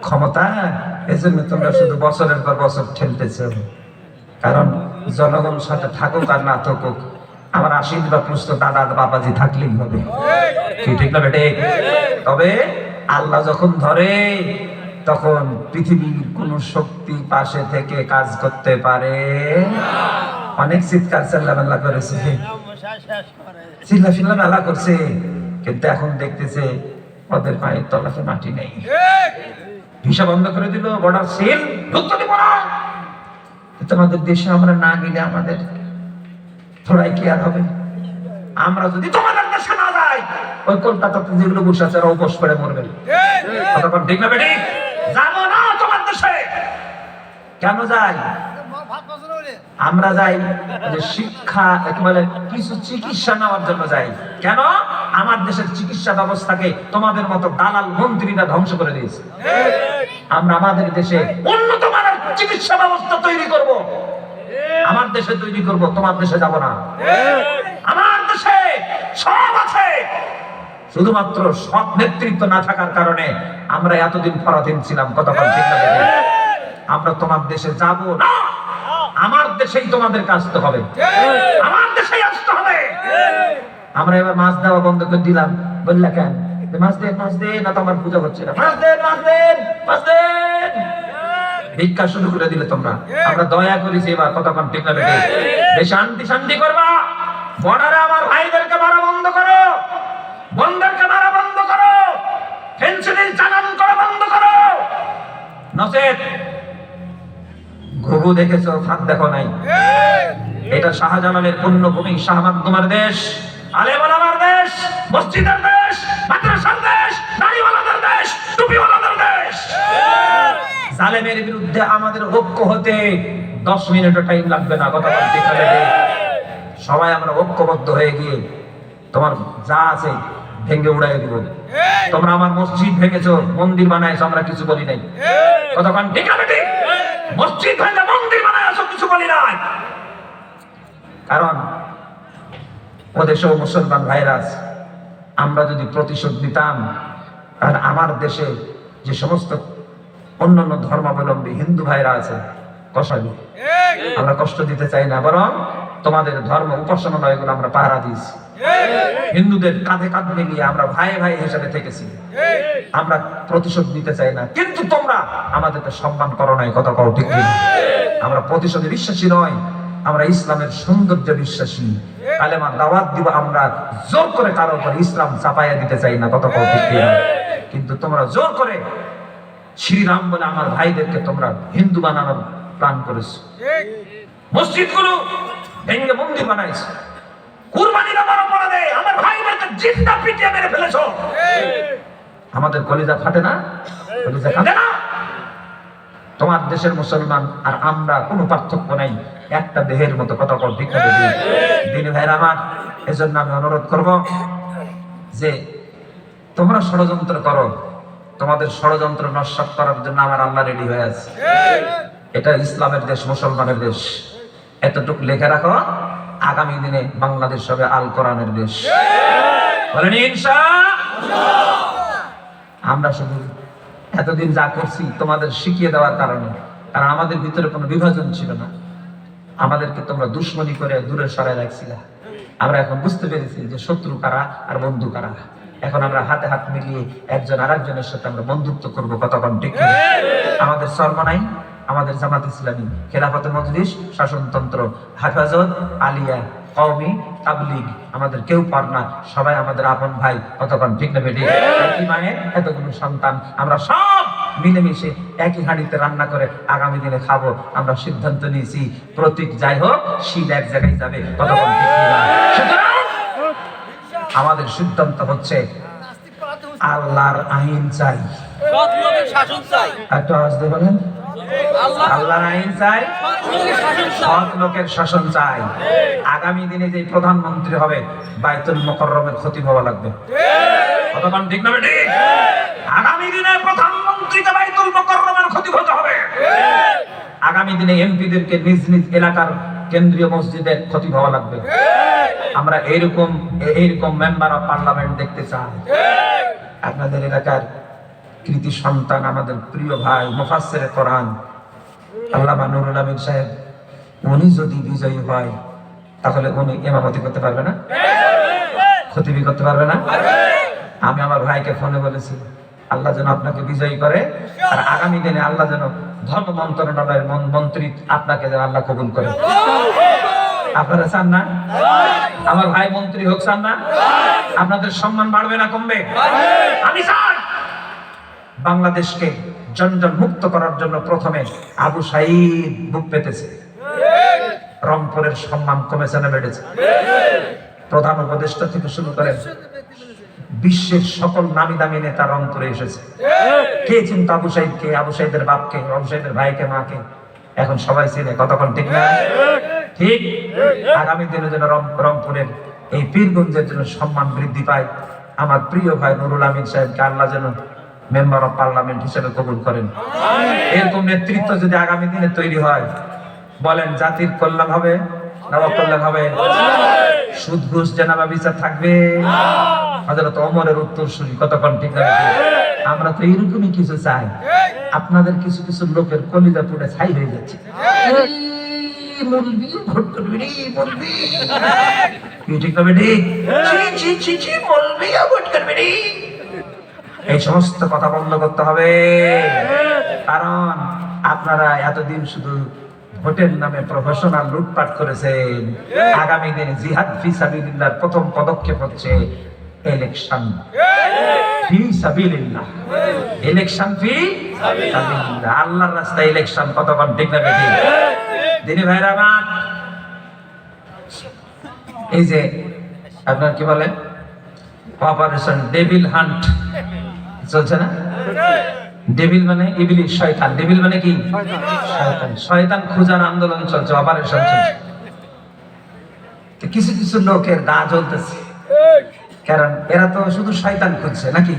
ক্ষমতা, এজন্য তোমরা শুধু বছরের পর বছর ঠেলতেছ। কারণ জনগণ সাথে থাকুক আর না থাকুক, আমার আশীর্বাদ পুষ্ট দাদা বাবাজি থাকলেই হবে। ঠিক না বেটে? তবে আল্লাহ যখন ধরে তখন পৃথিবীর কোন শক্তি পাশে থেকে কাজ করতে পারে? অনেক চিৎকার চিল্লামেল্লা করেছে, চিল্লাফিল্লা মেলা করছে, কিন্তু এখন দেখতেছে ওদের পায়ের তলাতে মাটি নেই। ভিসা বন্ধ করে দিল, বর্ডার সিল, ঢুকতে দিব না। তোমাদের দেশে আমরা না গেলে আমাদের থোড়াই কি আর হবে? আমরা যদি তোমাদের দেশে না যাই, ওই কলকাতাতে যেগুলো বসে আছে ওরা উপোস করে মরবে। কতক্ষণ ঠিক না বেটি? যাবো না তোমার দেশে। কেন যাই? আমরা যাই যে শিক্ষা বলে কিছু চিকিৎসা নেওয়ার জন্য যাই। কেন? আমার দেশের চিকিৎসা ব্যবস্থাকে তোমাদের মতো দালাল মন্ত্রীরা ধ্বংস করে দিয়েছে। আমরা আমাদের দেশে উন্নত মানের চিকিৎসা ব্যবস্থা তৈরি করব, আমার দেশে তৈরি করব, তোমার দেশে যাব না। আমার দেশে সব আছে, শুধুমাত্র সৎ নেতৃত্ব না থাকার কারণে আমরা এতদিন পরাধীন ছিলাম। কতক্ষণ ঠিক না? আমরা তোমার দেশে যাব না, আমার দেশেই তোমাদেরকে আসতে হবে, আমার দেশেই আসতে হবে। আমরা এবার মাছ দেওয়া বন্ধ করে দিলাম, বললা কেন? মাছ দেন না তো আমার পূজা হচ্ছে না, মাছ দেন। ভিক্ষা শুরু করে দিলে তোমরা, আমরা দয়া করেছি এবার কতক্ষণ ঠিক না বেটে, শান্তি করবা। বর্ডারে আমার ভাইদেরকে মারা বন্ধ করো, বন্ধুদেরকে মারা বন্ধ করো, ফেন্সিডিল চালান করা বন্ধ করো। নচেত ঘুঘু দেখেছো, ফাঁক দেখো নাই। এটা শাহজালালের পুণ্যভূমি, শাহ মাকদুমের দেশ, আলেম ওলামার দেশ, মসজিদের দেশ, মাদ্রাসার দেশ, দাড়িওয়ালাদের দেশ, টুপিওয়ালাদের দেশ। জালেমের বিরুদ্ধে আমাদের ঐক্য হতে 10 মিনিটও টাইম লাগবে না। কথা বলতে গেলে সবাই আমরা ঐক্যবদ্ধ হয়ে গিয়ে তোমার যা আছে ভেঙে উড়াই দিব। তোমরা আমার মসজিদ ভেঙেছো, মন্দির বানাইছো, আমরা কিছু বলি নাই। কতক্ষণ ঠিক আছে? ঠিক, মসজিদ ভেঙে মন্দির বানাইছো, কিছু বলি নাই। কারণ ওদেশেও মুসলমান ভাইরাস, আমরা যদি প্রতিশোধ নিতাম, আর আমার দেশে যে সমস্ত অন্যান্য ধর্মাবলম্বী হিন্দু ভাইরা আছে কষাবি, আমরা কষ্ট দিতে চাই না, বরং তোমাদের ধর্ম উপাসনালয় গুলো আমরা পাহারা দিয়েছি। হিন্দুদের কাঁধে কাঁধ মিলিয়ে আমরা ভাই ভাই হিসেবে থেকেছি, আমরা প্রতিশোধ নিতে চাই না। কিন্তু তোমরা আমাদেরকে সম্মান করো নাই, কথা কও ঠিক না? আমরা প্রতিশোধে বিশ্বাসী নয়, আমরা ইসলামের সৌন্দর্য বিশ্বাসী। কালেমা দাওয়াত দিব, আমরা জোর করে কারো উপর ইসলাম চাপাইয়া দিতে চাই না, কথা কও ঠিক না? কিন্তু তোমরা জোর করে শ্রীরাম বলে আমার ভাইদেরকে তোমরা হিন্দু বানানোর প্ল্যান করেছো। মসজিদগুলো ভেঙে মন্দির বানাইছো, কুরবানির আমার উপরে দেয়, আমার ভাইদেরকে জিন্দা পিটিয়ে মেরে ফেলেছো। আমাদের কলিজা ফাটে না? কলিজা কাঁদে না? তোমার দেশের মুসলমান আর আমরা কোনো পার্থক্য নাই, একটা দেহের মতো, কথা কর ঠিক আছে? দিনী ভাইরা আমার, এজন্য আমি অনুরোধ করব যে তোমরা ষড়যন্ত্র করো, তোমাদের ষড়যন্ত্র নস্যাৎ করার জন্য আমার আল্লাহ রেডি হয়ে আছে। এটা ইসলামের দেশ, মুসলমানের দেশ, এতটুকু লিখে রাখো। আগামী দিনে বাংলাদেশ হবে আল কোরআনের দেশ। বলেন ইনশাআল্লাহ। আমরা শুধু এতদিন যা করছি তোমাদের শিখিয়ে দেওয়ার কারণে, কারণ আমাদের ভিতরে কোনো বিভাজন ছিল না, আমাদেরকে তোমরা দুশ্মনী করে দূরে সরাই রাখছিলা। আমরা এখন বুঝতে পেরেছি যে শত্রু কারা আর বন্ধু কারা। এখন আমরা হাতে হাত মিলিয়ে একজন আরেকজনের সাথে আমরা বন্ধুত্ব করবো, কতক্ষণ ঠিক না? আমাদের সরমনাই, আমাদের জামাত ইসলামী, খেলাফত মজলিস, শাসনতন্ত্র, হেফাজত, আলিয়া, কওমি, তাবলীগ, আমাদের কেউ পার না, সবাই আমাদের আপন ভাই, কতক্ষণ ঠিক না বেটি? একই মায়ের এতগুলো সন্তান, আমরা সব মিলেমিশে একই হাঁড়িতে রান্না করে আগামী দিনে খাবো। আমরা সিদ্ধান্ত নিয়েছি, প্রতীক যাই হোক, শীত এক জায়গায় যাবে, কতক্ষণ ঠিক না? আমাদের সিদ্ধান্ত হচ্ছে আল্লাহর আইন চাই, একটা আওয়াজ দিয়ে বলেন, আল্লাহর আইন চাই, সৎ লোকের শাসন চাই। আগামী দিনে যে প্রধানমন্ত্রী হবে, বাইতুল মুকাররমের খতিব হওয়া লাগবে, কতক্ষণ ঠিক না বেটি? আগামী দিনে প্রধানমন্ত্রীকে বাইতুল মুকাররমের খতিব হতে হবে। আগামী দিনে এমপিদেরকে নিজ নিজ এলাকার কেন্দ্রীয় মসজিদের খতিব হওয়া লাগবে। আমরা এইরকম মেম্বার অফ পার্লামেন্ট দেখতে চাই। আপনাদের এলাকার কৃতি সন্তান, আমাদের প্রিয় ভাই মুফাসসিরে কোরআন আল্লামা নুরুল আমিন সাহেব, উনি যদি বিজয়ী হয় তাহলে উনি ইমামতি করতে পারবে না? খতিবি করতে পারবে না? আমি আমার ভাইকে ফোনে বলেছি, আল্লাহ যেন আপনাকে বিজয়ী করে, আর আগামী দিনে আল্লাহ যেন ধর্ম মন্ত্রণালয়ের মন্ত্রী আপনাকে যেন আল্লাহ কবুল করে। আপনারা চান না আমার ভাই মন্ত্রী হোক? চান না? আপনাদের সম্মান বাড়বে না কমবে? আমি চাই বাংলাদেশকে জঞ্জাল মুক্ত করার জন্য প্রথমে আবু সাঈদ বুক পেতেছে, রংপুরের সম্মান কমেছে না বেড়েছে? প্রধান উপদেষ্টা থেকে শুরু করে বিশ্বের সকল নামি দামি নেতা রংপুরে এসেছে। কে চিন্তা আবু সাঈদকে, আবু সাঈদের বাপকে, আবু সাঈদের ভাইকে, মাকে? এখন সবাই চিনে, কতক্ষণ ঠিক না? ঠিক। আগামী দিনে যেন রংপুরের এই পীরগঞ্জের জন্য সম্মান বৃদ্ধি পায়। আমার প্রিয় ভাই নুরুল আমিন সাহেবকে আল্লাহ যেন মেম্বার অফ পার্লামেন্ট হিসেবে কবুল করেন। এরকম নেতৃত্ব যদি আগামী দিনে তৈরি হয়, বলেন জাতির কল্যাণ হবে না অকল্যাণ হবে? সুদ ঘুষ জানাবা বিচার থাকবে? হযরত ওমরের উত্তরসূরি, কতক্ষণ ঠিক না? আমরা তো এরকমই কিছু চাই। আপনাদের কিছু কিছু লোকের কলিজা পুড়ে ছাই হয়ে যাচ্ছে। মৌলবি ভোট করবি রে, মৌলবি ঠিক হবে রে, মৌলবি ভোট করবি রে। এই সমস্ত কথা বন্ধ করতে হবে, কারণ আপনারা এতদিন শুধু ভোটের নামে প্রফেশনাল লুটপাট করেছেন। আগামী দিনে জিহাদ ফি সাবিলিল্লাহর প্রথম পদক্ষেপ হচ্ছে ইলেকশন ফি সাবিলিল্লাহ। ইলেকশন ফি সাবিলিল্লাহ, আল্লাহর রাস্তায় ইলেকশন। কতক্ষণ ঠিক না বেঠিক? দিনী ভাইরা আমার, এই যে আপনার কি বলে অপারেশন ডেভিল হান্ট চলছে না? ডেভিল মানে ইবলিশ, শয়তান। ডেভিল মানে কি? শয়তান। শয়তান খোঁজার আন্দোলন চলছে, অপারেশন চলছে। কিছু কিছু লোকের গা জ্বলতেছে, কারণ এরা তো শুধু শয়তান খুঁজছে নাকি?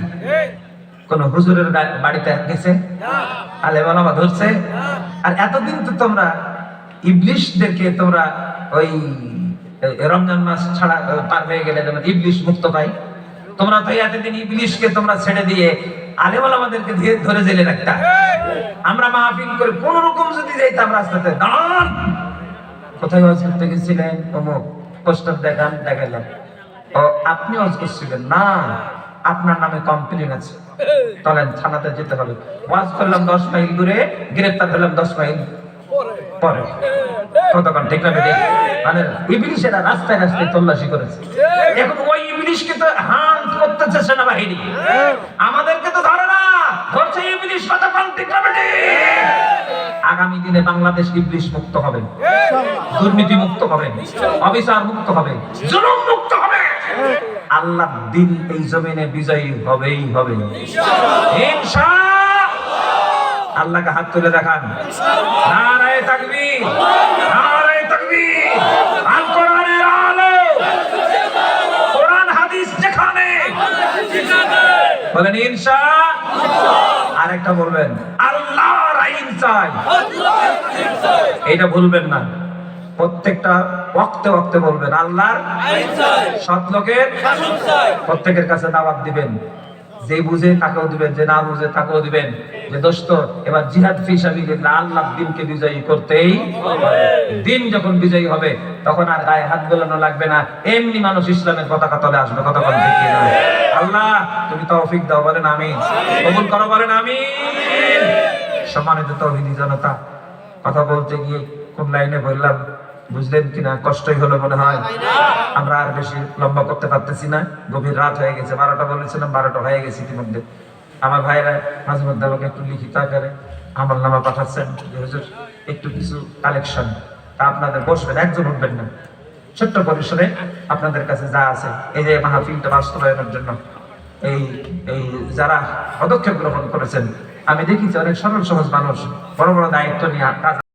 কোন হুজুরের বাড়িতে গেছে, আলেম ওলামা ধরছে? আর এতদিন তো তোমরা ইবলিশদেরকে তোমরা ওই রমজান মাস ছাড়া পার হয়ে গেলে যেমন ইবলিশ মুক্ত পাই, তোমরা তো এতদিন ইবলিশকে তোমরা ছেড়ে দিয়ে আলেম ওলামাদেরকে ধরে জেলে রাখতা। আমরা মাহফিল করে কোন রকম যদি যাইতাম রাস্তাতে, দাঁড়ান কোথায় ওয়াজ করতে গেছিলেন, অমুক পোস্টার দেখান, দেখালাম। ও আপনি ওয়াজ করছিলেন না, আপনার নামে কমপ্লেইন আছে, চলেন থানাতে যেতে হবে। ওয়াজ করলাম 10 মাইল দূরে, গ্রেফতার হলাম 10 মাইল পরে। কতক্ষণ ঠিক না বেঠিক? মানে ইবলিশেরা রাস্তায় রাস্তায় তল্লাশি করেছে। এখন ওই ইবলিশকে তো হান্ট করতেছে সেনাবাহিনী, আমাদেরকে তো ধরে না, ধরছে ইবলিশ। কতক্ষণ ঠিক না বেঠিক? আগামী দিনে বাংলাদেশ ইবলিশ মুক্ত হবে, দুর্নীতি মুক্ত হবে, অবিচার মুক্ত হবে, জুলুম মুক্ত হবে। আল্লাহর দিন এই জমিনে বিজয়ী হবেই হবে ইনশাআল্লাহ। আল্লাহকে হাত তুলে দেখান, নারায়ে তাকবীর, নারায়ে তাকবীর। আল কোরআনের আলো, কোরআন হাদিস যেখানে, বলেন ইনশাআল্লাহ। আরেকটা বলবেন, আল্লাহর আইন চাই, এটা ভুলবেন না। প্রত্যেকটা ওয়াক্তে ওয়াক্তে বলবেন আল্লাহর আইন চাই, সৎ লোকের শাসন চাই। প্রত্যেকের কাছে দাওয়াত দিবেন, যে বুঝে তাকেও দিবেন, যে না বুঝে তাকেও দিবেন, যে দোস্ত এবার জিহাদ ফি সাবিলিল্লাহ, আল্লাহর দ্বীনকে বিজয়ী করতেই হবে। দিন যখন বিজয়ী হবে তখন আর গায়ে হাত বোলানো লাগবে না, এমনি মানুষ ইসলামের পতাকা তলে আসবে। কতক্ষণ ঠিক না? আল্লাহ তুমি তৌফিক দাও, বলেন আমিন। কবুল করো, বলেন আমিন। সম্মানিত তাওহীদি জনতা, কথা বলতে গিয়ে কোন লাইনে বললাম বুঝলেন কিনা? কষ্টই হলো মনে হয়। আমরা আর বেশি লম্বা করতে পারতেছি না, গভীর রাত হয়ে গেছে। 12টা বলেছিলাম, 12টা হয়ে গেছে ইতিমধ্যে। আমার ভাইরা মাঝে মধ্যে আমাকে একটু লিখিত আকারে আমলনামা পাঠাচ্ছেন যে হুজুর একটু কিছু কালেকশন। তা আপনাদের বসবেন, একজন উঠবেন না, ছোট্ট পরিসরে আপনাদের কাছে যা আছে এই যে মাহফিলটা বাস্তবায়নের জন্য এই এই যারা পদক্ষেপ গ্রহণ করেছেন, আমি দেখেছি অনেক সরল সহজ মানুষ বড় বড় দায়িত্ব নিয়ে কাজ